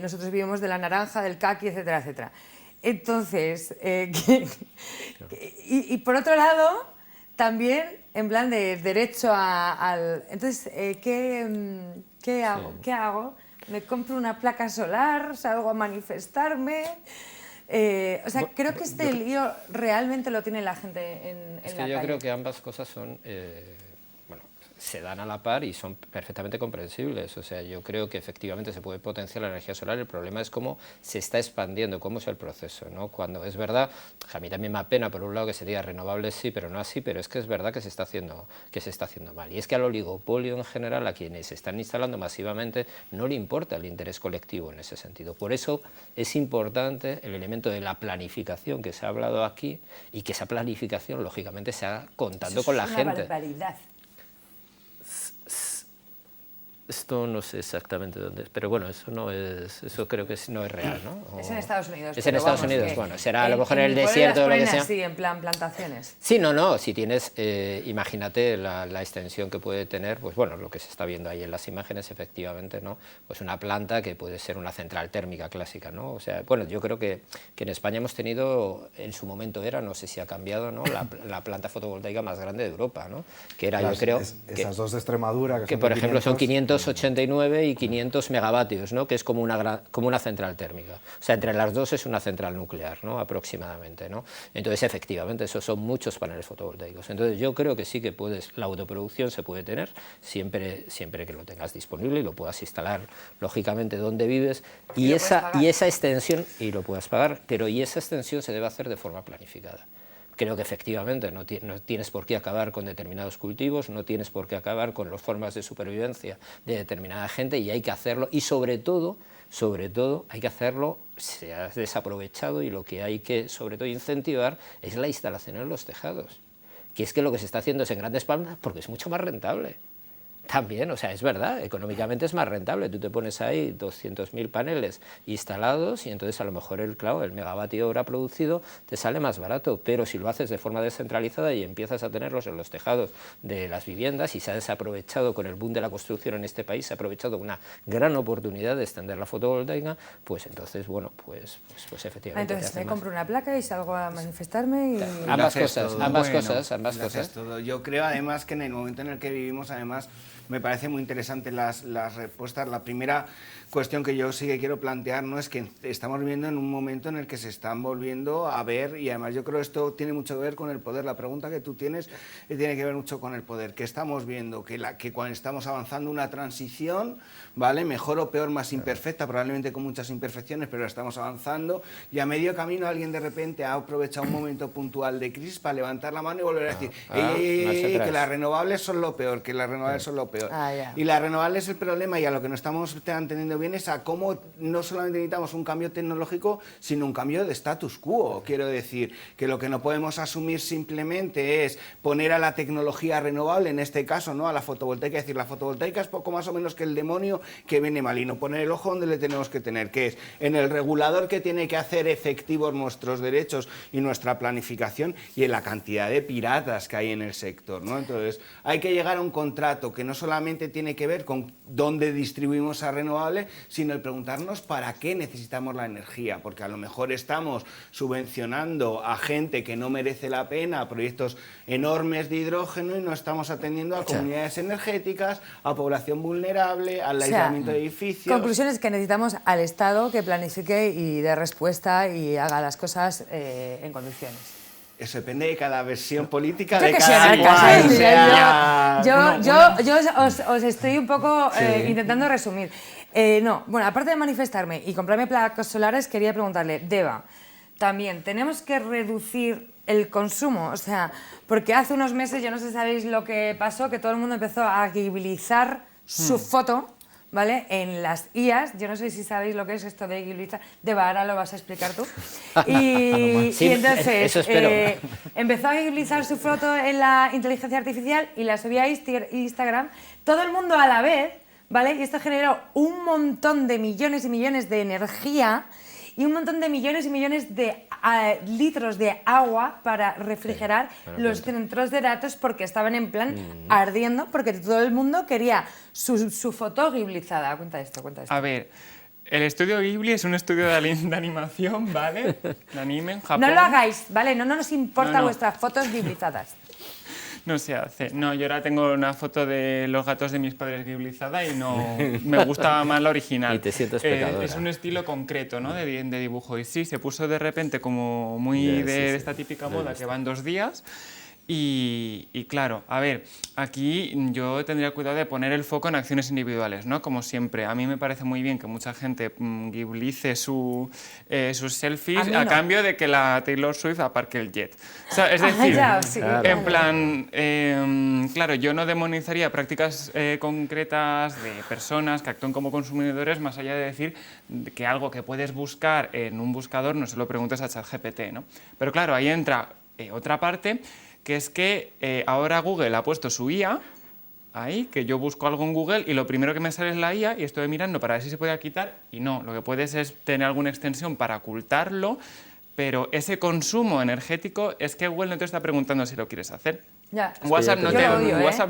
nosotros vivimos de la naranja, del caqui, etcétera, etcétera. Entonces, y por otro lado, también en plan de derecho al... Entonces, ¿qué hago? ¿Qué hago? ¿Me compro una placa solar? ¿Salgo a manifestarme? O sea, creo que este lío realmente lo tiene la gente en la calle. Yo creo que ambas cosas son... se dan a la par y son perfectamente comprensibles. O sea, yo creo que efectivamente se puede potenciar la energía solar. El problema es cómo se está expandiendo, cómo es el proceso, ¿no? Cuando es verdad, a mí también me apena por un lado que se diga renovables sí, pero no así, pero es que es verdad que se está haciendo mal. Y es que al oligopolio en general, a quienes se están instalando masivamente, no le importa el interés colectivo en ese sentido. Por eso es importante el elemento de la planificación que se ha hablado aquí y que esa planificación, lógicamente, se haga contando con la gente. Es una barbaridad. Esto no sé exactamente dónde es, pero bueno, eso creo que no es real, ¿no? Es en Estados Unidos. Es en Estados Unidos, bueno, será a lo mejor en el desierto o lo que sea. Sí, en plan plantaciones. Sí, no, si tienes, imagínate la extensión que puede tener, pues bueno, lo que se está viendo ahí en las imágenes, efectivamente, ¿no? Pues una planta que puede ser una central térmica clásica, ¿no? O sea, bueno, yo creo que en España hemos tenido, en su momento no sé si ha cambiado, ¿no? La planta fotovoltaica más grande de Europa, ¿no? Que era, yo creo... Esas dos de Extremadura, que por ejemplo son 589 y 500 megavatios, ¿no? Que es como una central térmica. O sea, entre las dos es una central nuclear, ¿no? Aproximadamente, ¿no? Entonces, efectivamente, esos son muchos paneles fotovoltaicos. Entonces, yo creo que sí que la autoproducción se puede tener siempre que lo tengas disponible y lo puedas instalar, lógicamente, donde vives. Y esa extensión, y lo puedas pagar, pero y esa extensión se debe hacer de forma planificada. Creo que efectivamente no tienes por qué acabar con determinados cultivos, no tienes por qué acabar con las formas de supervivencia de determinada gente y hay que hacerlo, y sobre todo hay que hacerlo, se ha desaprovechado y lo que hay que sobre todo incentivar es la instalación en los tejados, que es que lo que se está haciendo es en grandes palmas porque es mucho más rentable. También, o sea, es verdad, económicamente es más rentable. Tú te pones ahí 200.000 paneles instalados y entonces a lo mejor el megavatio hora producido te sale más barato, pero si lo haces de forma descentralizada y empiezas a tenerlos en los tejados de las viviendas y se ha desaprovechado con el boom de la construcción en este país, se ha aprovechado una gran oportunidad de extender la fotovoltaica, pues entonces, bueno, pues efectivamente... Entonces me compro una placa y salgo a manifestarme y... Ambas cosas. Yo creo además que en el momento en el que vivimos, además, me parece muy interesante las respuestas. La primera cuestión que yo sí que quiero plantear, ¿no?, es que estamos viviendo en un momento en el que se están volviendo a ver, y además yo creo que esto tiene mucho que ver con el poder. La pregunta que tú tienes tiene que ver mucho con el poder, que estamos viendo que cuando estamos avanzando una transición, ¿vale?, mejor o peor, más imperfecta, probablemente con muchas imperfecciones, pero estamos avanzando, y a medio camino alguien de repente ha aprovechado un momento puntual de crisis para levantar la mano y volver a decir que las renovables son lo peor, Y las renovables el problema, y a lo que no estamos entendiendo bien bien es a cómo no solamente necesitamos un cambio tecnológico, sino un cambio de status quo. Quiero decir que lo que no podemos asumir simplemente es poner a la tecnología renovable, en este caso, ¿no?, a la fotovoltaica, es decir, la fotovoltaica es poco más o menos que el demonio que viene mal, y no poner el ojo donde le tenemos que tener, que es en el regulador que tiene que hacer efectivos nuestros derechos y nuestra planificación, y en la cantidad de piratas que hay en el sector, ¿no? Entonces, hay que llegar a un contrato que no solamente tiene que ver con dónde distribuimos a renovable, sino el preguntarnos para qué necesitamos la energía, porque a lo mejor estamos subvencionando a gente que no merece la pena, a proyectos enormes de hidrógeno, y no estamos atendiendo a comunidades energéticas, a población vulnerable, al aislamiento de edificios. Conclusión es que necesitamos al Estado que planifique y dé respuesta y haga las cosas en condiciones. Eso depende de cada versión política, Yo de que cada sé, cual. yo os estoy un poco intentando resumir. Bueno, aparte de manifestarme y comprarme placas solares, quería preguntarle, Deva, también, ¿tenemos que reducir el consumo? O sea, porque hace unos meses, yo no sé si sabéis lo que pasó, que todo el mundo empezó a gibilizar su foto, ¿vale?, en las IAs. Yo no sé si sabéis lo que es esto de gibilizar. Deva, ahora lo vas a explicar tú. Y entonces empezó a gibilizar su foto en la inteligencia artificial y la subía a Instagram, todo el mundo a la vez, ¿vale? Y esto generó un montón de millones y millones de energía y un montón de millones y millones de litros de agua para refrigerar los centros de datos, porque estaban en plan ardiendo, porque todo el mundo quería su foto giblizada. Cuenta esto. A ver, el estudio Ghibli es un estudio de animación, ¿vale? De anime en Japón. No lo hagáis, ¿vale? No nos importa vuestras fotos giblizadas. No se hace. No, yo ahora tengo una foto de los gatos de mis padres giblizada y no me gusta más la original. Y te sientes pecadora. Es un estilo concreto, ¿no?, de dibujo. Y sí, se puso de repente como muy de esta típica moda que va en 2 días. Y claro, a ver, aquí yo tendría cuidado de poner el foco en acciones individuales, ¿no? Como siempre, a mí me parece muy bien que mucha gente giblice sus selfies a cambio de que la Taylor Swift aparque el jet. O sea, es decir, en plan, claro, yo no demonizaría prácticas concretas de personas que actúan como consumidores, más allá de decir que algo que puedes buscar en un buscador no se lo preguntes a ChatGPT, ¿no? Pero claro, ahí entra otra parte, que es que ahora Google ha puesto su IA, ahí, que yo busco algo en Google y lo primero que me sale es la IA y estoy mirando para ver si se puede quitar, y no, lo que puedes es tener alguna extensión para ocultarlo, pero ese consumo energético es que Google no te está preguntando si lo quieres hacer. WhatsApp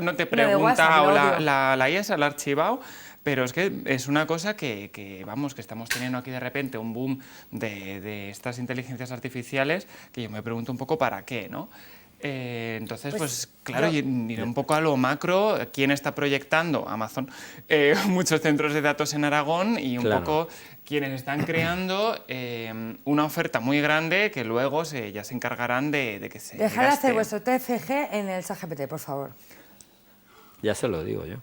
no te pregunta, o la IA se la ha archivado, pero es que es una cosa que vamos, que estamos teniendo aquí de repente un boom de estas inteligencias artificiales, que yo me pregunto un poco para qué, ¿no? Entonces, pues claro, ir un poco a lo macro, quién está proyectando, Amazon, muchos centros de datos en Aragón, y un poco quienes están creando una oferta muy grande que luego ya se encargarán de que se Dejad de hacer vuestro TFG en el ChatGPT, por favor. Ya se lo digo yo.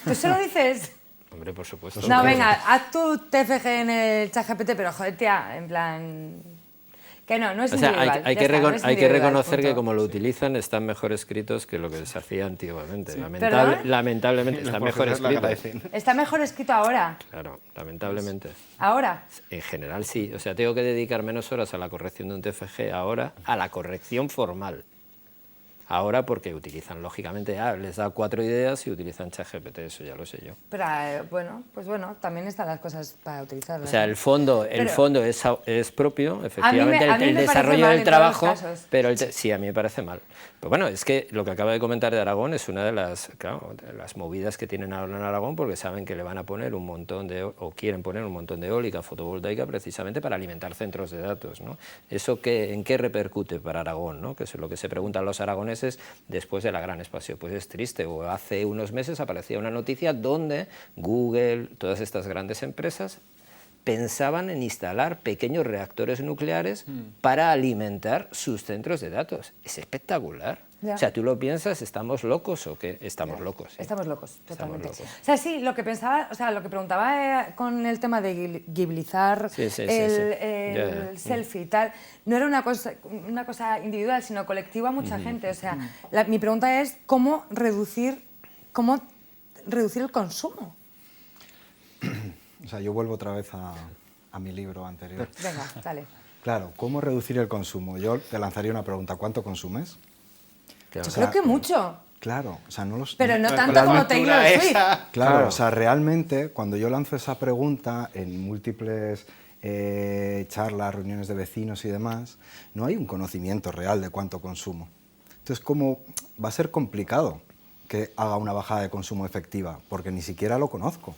¿Tú se lo dices? Hombre, por supuesto. No, venga, haz tu TFG en el ChatGPT, pero joder, tía, en plan... Que no es individual. Hay que reconocer que como lo utilizan están mejor escritos que lo que se hacía antiguamente. Lamentablemente están mejor escritos. ¿Está mejor escrito ahora? Claro, lamentablemente. ¿Ahora? En general sí. O sea, tengo que dedicar menos horas a la corrección de un TFG ahora, a la corrección formal. Ahora porque utilizan, lógicamente, les da 4 ideas y utilizan ChatGPT, eso ya lo sé yo. Pero pues bueno, también están las cosas para utilizarlas. O sea, el fondo es propio, efectivamente, el desarrollo del trabajo, pero sí, a mí me parece mal. Pero bueno, es que lo que acaba de comentar de Aragón es una de las movidas que tienen ahora en Aragón, porque saben que le van a poner un montón o quieren poner un montón de eólica fotovoltaica precisamente para alimentar centros de datos, ¿no? ¿Eso en qué repercute para Aragón, ¿no? Que es lo que se preguntan los aragoneses después de la gran expansión. Pues es triste. O hace unos meses aparecía una noticia donde Google, todas estas grandes empresas, pensaban en instalar pequeños reactores nucleares para alimentar sus centros de datos. Es espectacular. Ya. O sea, tú lo piensas, ¿estamos locos o qué? Estamos locos. ¿Sí? Estamos locos, totalmente. Estamos locos. O sea, sí, lo que pensaba, o sea, lo que preguntaba con el tema de giblizar el selfie y tal, no era una cosa individual, sino colectiva a mucha gente. O sea, mi pregunta es cómo reducir el consumo. O sea, yo vuelvo otra vez a mi libro anterior. Venga, dale. Claro, ¿cómo reducir el consumo? Yo te lanzaría una pregunta, ¿cuánto consumes? Yo creo que mucho. Claro, o sea, no los... Pero no tanto como Taylor Swift. Claro, o sea, realmente, cuando yo lanzo esa pregunta en múltiples charlas, reuniones de vecinos y demás, no hay un conocimiento real de cuánto consumo. Entonces, como va a ser complicado que haga una bajada de consumo efectiva, porque ni siquiera lo conozco.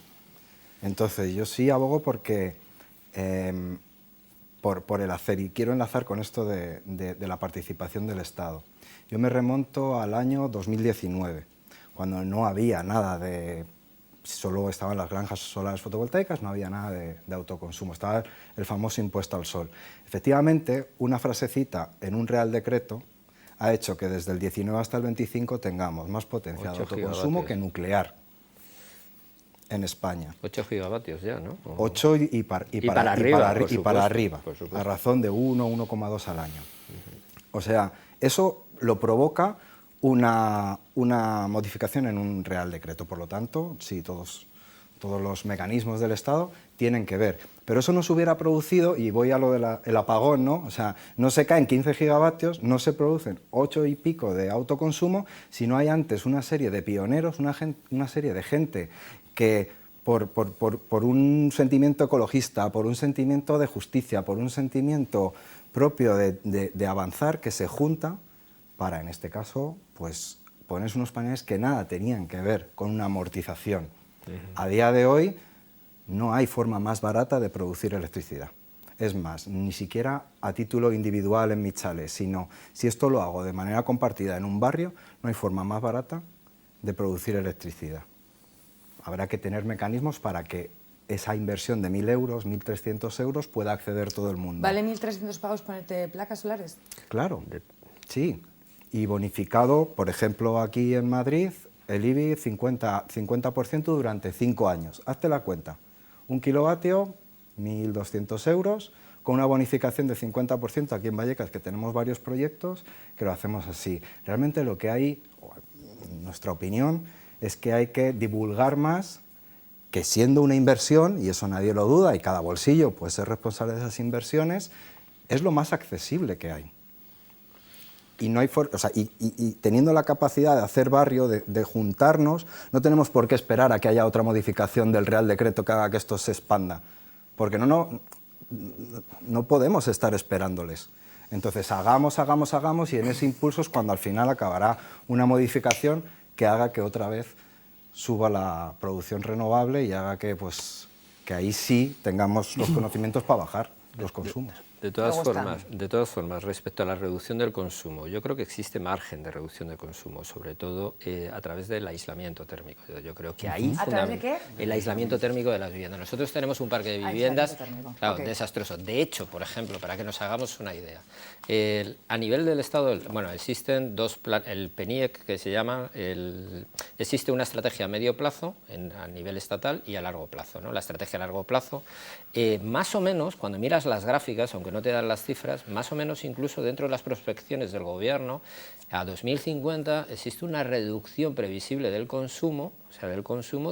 Entonces, yo sí abogo porque... por el hacer, y quiero enlazar con esto de la participación del Estado. Yo me remonto al año 2019, cuando no había nada de... Solo estaban las granjas solares fotovoltaicas, no había nada de autoconsumo, estaba el famoso impuesto al sol. Efectivamente, una frasecita en un Real Decreto ha hecho que desde el 19 hasta el 25 tengamos más potencia de autoconsumo que nuclear en España. 8 gigavatios ya, ¿no? 8 y para arriba, por supuesto. a razón de 1, 1,2 al año. O sea, eso lo provoca una modificación en un Real Decreto. Por lo tanto, sí, todos los mecanismos del Estado tienen que ver. Pero eso no se hubiera producido, y voy a lo del apagón, ¿no? O sea, no se caen 15 gigavatios, no se producen 8 y pico de autoconsumo, si no hay antes una serie de pioneros, una serie de gente que por un sentimiento ecologista, por un sentimiento de justicia, por un sentimiento propio de avanzar, que se junta para, en este caso, pues ponerse unos paneles que nada tenían que ver con una amortización. A día de hoy no hay forma más barata de producir electricidad. Es más, ni siquiera a título individual en mi chalet, sino si esto lo hago de manera compartida en un barrio, no hay forma más barata de producir electricidad. Habrá que tener mecanismos para que esa inversión de 1.000 euros, 1.300 euros, pueda acceder todo el mundo. ¿Vale 1.300 pavos ponerte placas solares? Claro, sí. Y bonificado, por ejemplo, aquí en Madrid, el IBI 50% durante 5 años. Hazte la cuenta. 1 kilovatio, 1.200 euros, con una bonificación de 50% aquí en Vallecas, que tenemos varios proyectos, que lo hacemos así. Realmente lo que hay, en nuestra opinión, es que hay que divulgar más, que siendo una inversión, y eso nadie lo duda, y cada bolsillo puede ser responsable de esas inversiones, es lo más accesible que hay. Y, no hay y teniendo la capacidad de hacer barrio, de juntarnos, no tenemos por qué esperar a que haya otra modificación del Real Decreto que haga que esto se expanda, porque no podemos estar esperándoles. Entonces, hagamos, y en ese impulso es cuando al final acabará una modificación que haga que otra vez suba la producción renovable y haga que ahí sí tengamos los conocimientos para bajar los consumos. De todas formas, respecto a la reducción del consumo, yo creo que existe margen de reducción del consumo, sobre todo a través del aislamiento térmico. Yo creo que ahí... ¿A través de qué? El aislamiento térmico de las viviendas. Nosotros tenemos un parque de viviendas desastroso. De hecho, por ejemplo, para que nos hagamos una idea, a nivel del Estado, existen dos planes, el PENIEC, que se llama, existe una estrategia a medio plazo a nivel estatal y a largo plazo, ¿no? La estrategia a largo plazo, más o menos, cuando miras las gráficas, aunque no te dan las cifras, más o menos incluso dentro de las prospecciones del gobierno, a 2050 existe una reducción previsible del consumo,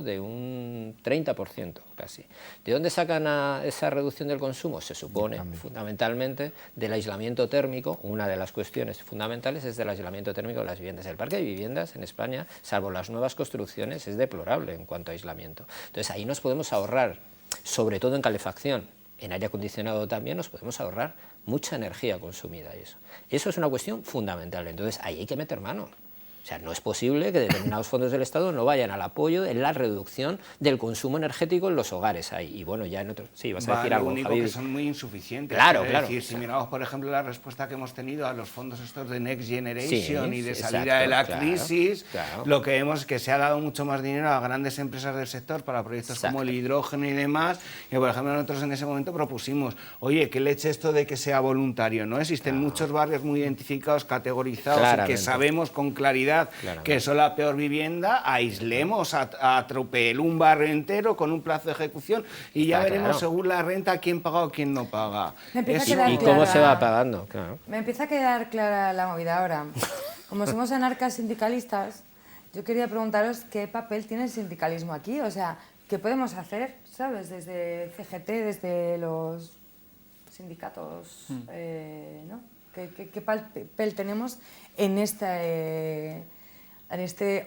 de un 30% casi. ¿De dónde sacan esa reducción del consumo? Se supone, fundamentalmente, del aislamiento térmico. Una de las cuestiones fundamentales es del aislamiento térmico de las viviendas. El parque de viviendas en España, salvo las nuevas construcciones, es deplorable en cuanto a aislamiento. Entonces ahí nos podemos ahorrar, sobre todo en calefacción. En aire acondicionado también nos podemos ahorrar mucha energía consumida y eso. Eso es una cuestión fundamental, entonces ahí hay que meter mano. O sea, no es posible que determinados fondos del Estado no vayan al apoyo en la reducción del consumo energético en los hogares. Y bueno, ya en otros... Sí, vas a decir algo, Lo único Javi. que son muy insuficientes. Claro, Es claro. decir, si miramos, por ejemplo, la respuesta que hemos tenido a los fondos estos de Next Generation y de salida de la crisis, lo que vemos es que se ha dado mucho más dinero a grandes empresas del sector para proyectos como el hidrógeno y demás, que por ejemplo nosotros en ese momento propusimos, oye, ¿qué leche esto de que sea voluntario? ¿No? Existen muchos barrios muy identificados, categorizados, y que sabemos con claridad que son la peor vivienda, aislemos a tropel un barrio entero con un plazo de ejecución y ya veremos según la renta quién paga o quién no paga. Y cómo se va pagando, claro. Me empieza a quedar clara la movida ahora. Como somos anarcas sindicalistas, yo quería preguntaros qué papel tiene el sindicalismo aquí, o sea, ¿qué podemos hacer ¿sabes? Desde CGT, desde los sindicatos, ¿no? ¿Qué papel tenemos en este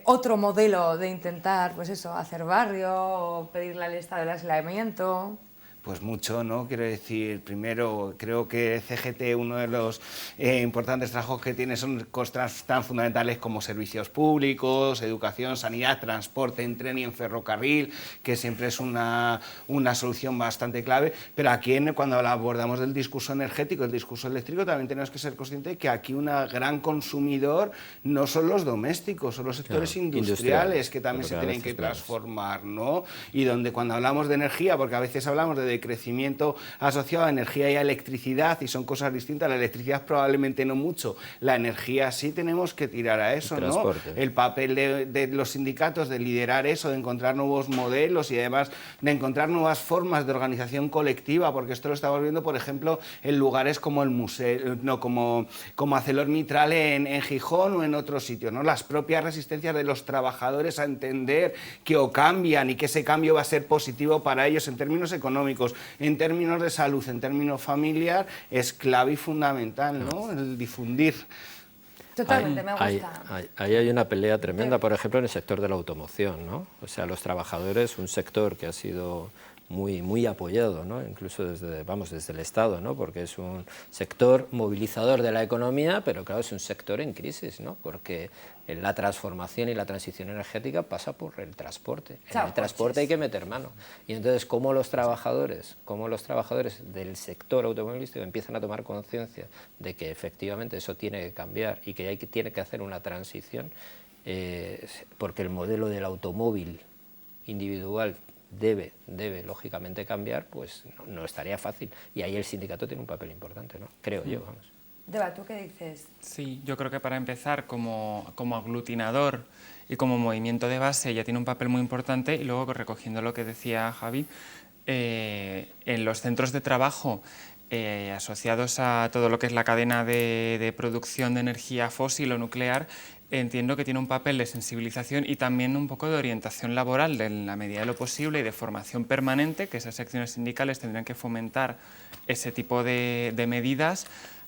otro modelo de intentar, pues eso, hacer barrio o pedirle al Estado el aislamiento? Pues mucho, ¿no? Quiero decir, primero, creo que CGT, uno de los importantes trabajos que tiene son cosas tan fundamentales como servicios públicos, educación, sanidad, transporte en tren y en ferrocarril, que siempre es una solución bastante clave. Pero aquí, cuando abordamos del discurso energético, el discurso eléctrico, también tenemos que ser conscientes de que aquí un gran consumidor no son los domésticos, son los sectores industriales que también se tienen que transformar, ¿no? Y donde cuando hablamos de energía, porque a veces hablamos de crecimiento asociado a energía y a electricidad, y son cosas distintas, la electricidad probablemente no mucho, la energía sí, tenemos que tirar a eso, ¿no? El papel de los sindicatos de liderar eso, de encontrar nuevos modelos y además de encontrar nuevas formas de organización colectiva, porque esto lo estamos viendo, por ejemplo, en lugares como el museo, no, como ArcelorMittal en Gijón o en otros sitios, ¿no? Las propias resistencias de los trabajadores a entender que o cambian y que ese cambio va a ser positivo para ellos en términos económicos, en términos de salud, en términos familiar, es clave y fundamental, ¿no? El difundir. Totalmente, me gusta. Ahí hay una pelea tremenda, por ejemplo, en el sector de la automoción, ¿no? O sea, los trabajadores, un sector que ha sido muy apoyado, ¿no? Incluso desde el Estado, ¿no? Porque es un sector movilizador de la economía, pero claro, es un sector en crisis, ¿no? Porque la transformación y la transición energética pasa por el transporte. En el transporte hay que meter mano. Y entonces, ¿cómo los trabajadores del sector automovilístico empiezan a tomar conciencia de que efectivamente eso tiene que cambiar y que tiene que hacer una transición? Porque el modelo del automóvil individual debe lógicamente cambiar, pues no estaría fácil. Y ahí el sindicato tiene un papel importante, ¿no? Creo yo, vamos. Deba, ¿tú qué dices? Sí, yo creo que para empezar, como aglutinador y como movimiento de base ya tiene un papel muy importante, y luego recogiendo lo que decía Javi, en los centros de trabajo asociados a todo lo que es la cadena de producción de energía fósil o nuclear, entiendo que tiene un papel de sensibilización y también un poco de orientación laboral en la medida de lo posible y de formación permanente, que esas secciones sindicales tendrían que fomentar ese tipo de medidas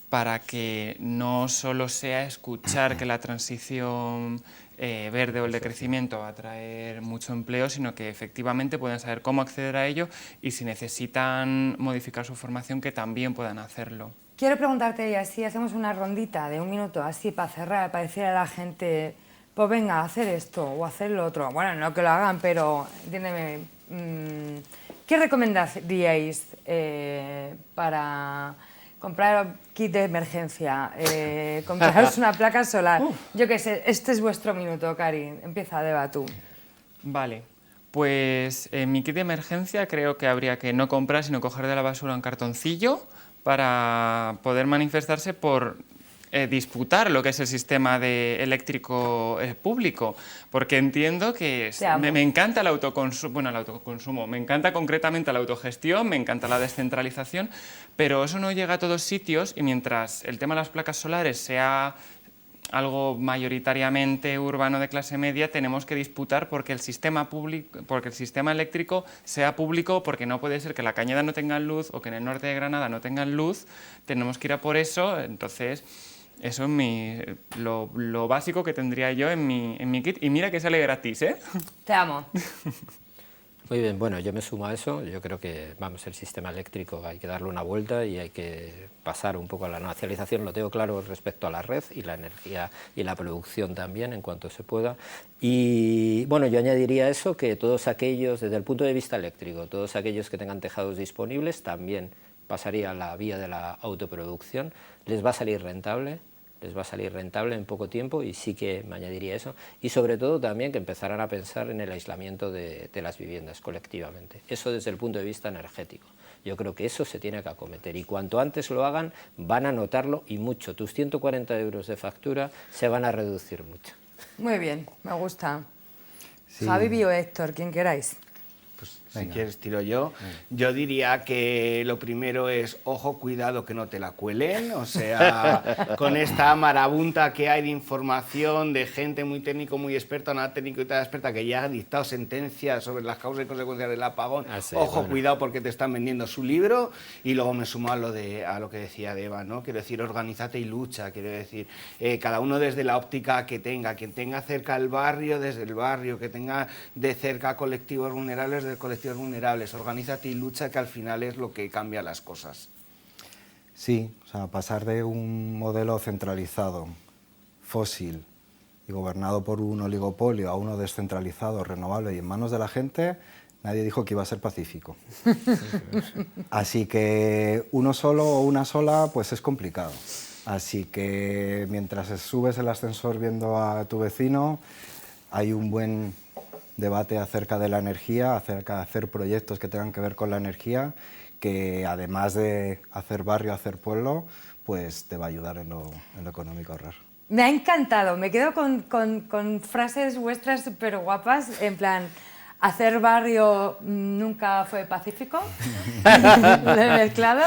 para que no solo sea escuchar que la transición verde o el decrecimiento va a traer mucho empleo, sino que efectivamente puedan saber cómo acceder a ello y si necesitan modificar su formación que también puedan hacerlo. Quiero preguntarte, y así hacemos una rondita de un minuto, así para cerrar, para decir a la gente, pues venga, hacer esto o hacer lo otro. Bueno, no que lo hagan, pero entiéndeme, ¿qué recomendaríais para comprar kit de emergencia, compraros una placa solar? Yo qué sé, este es vuestro minuto, Karin. Empieza, Deba, tú. Vale, pues en mi kit de emergencia creo que habría que no comprar, sino coger de la basura un cartoncillo para poder manifestarse por disputar lo que es el sistema eléctrico público, porque entiendo que me encanta el autoconsumo, me encanta concretamente la autogestión, me encanta la descentralización, pero eso no llega a todos sitios, y mientras el tema de las placas solares sea algo mayoritariamente urbano de clase media, tenemos que disputar porque el sistema eléctrico sea público, porque no puede ser que la Cañada no tenga luz o que en el norte de Granada no tengan luz, tenemos que ir a por eso. Entonces eso es lo básico que tendría yo en mi kit, y mira que sale gratis, ¿eh? Te amo. Muy bien, bueno, yo me sumo a eso. Yo creo que, vamos, el sistema eléctrico hay que darle una vuelta y hay que pasar un poco a la nacionalización. Lo tengo claro respecto a la red y la energía y la producción también, en cuanto se pueda. Y, bueno, yo añadiría eso, que todos aquellos, desde el punto de vista eléctrico, todos aquellos que tengan tejados disponibles, también pasaría a la vía de la autoproducción. Les va a salir rentable en poco tiempo, y sí que me añadiría eso, y sobre todo también que empezaran a pensar en el aislamiento de las viviendas colectivamente. Eso desde el punto de vista energético. Yo creo que eso se tiene que acometer, y cuanto antes lo hagan van a notarlo, y mucho. Tus 140 euros de factura se van a reducir mucho. Muy bien, me gusta. Sí. Javi o Héctor, quien queráis. Pues Si quieres tiro yo. Yo diría que lo primero es, ojo, cuidado que no te la cuelen, o sea, con esta marabunta que hay de información, de gente muy técnico, muy experta, nada técnico y tan experta, que ya ha dictado sentencias sobre las causas y consecuencias del apagón, ojo, cuidado porque te están vendiendo su libro, y luego me sumo a lo que decía Eva, ¿no? Quiero decir, organízate y lucha, quiero decir, cada uno desde la óptica que tenga, quien tenga cerca el barrio, desde el barrio, que tenga de cerca colectivos vulnerables, del colectivo vulnerables, organízate y lucha, que al final es lo que cambia las cosas. Sí, o sea, pasar de un modelo centralizado, fósil y gobernado por un oligopolio a uno descentralizado, renovable y en manos de la gente, nadie dijo que iba a ser pacífico. Así que uno solo o una sola, pues es complicado. Así que mientras subes el ascensor viendo a tu vecino, hay un buen debate acerca de la energía, acerca de hacer proyectos que tengan que ver con la energía, que además de hacer barrio, hacer pueblo, pues te va a ayudar en lo económico a ahorrar. Me ha encantado, me quedo con frases vuestras súper guapas, en plan, hacer barrio nunca fue pacífico, lo he mezclado,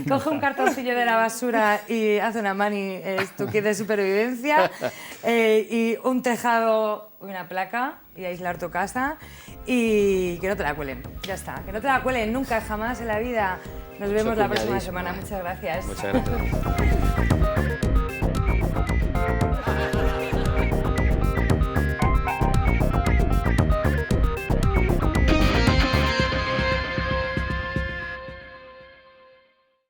coge un cartoncillo de la basura y hace una mani, es tu kit de supervivencia, y un tejado, una placa y aislar tu casa y que no te la cuelen, ya está, que no te la cuelen nunca, jamás en la vida. Nos vemos la próxima semana, muchas gracias. Muchas gracias.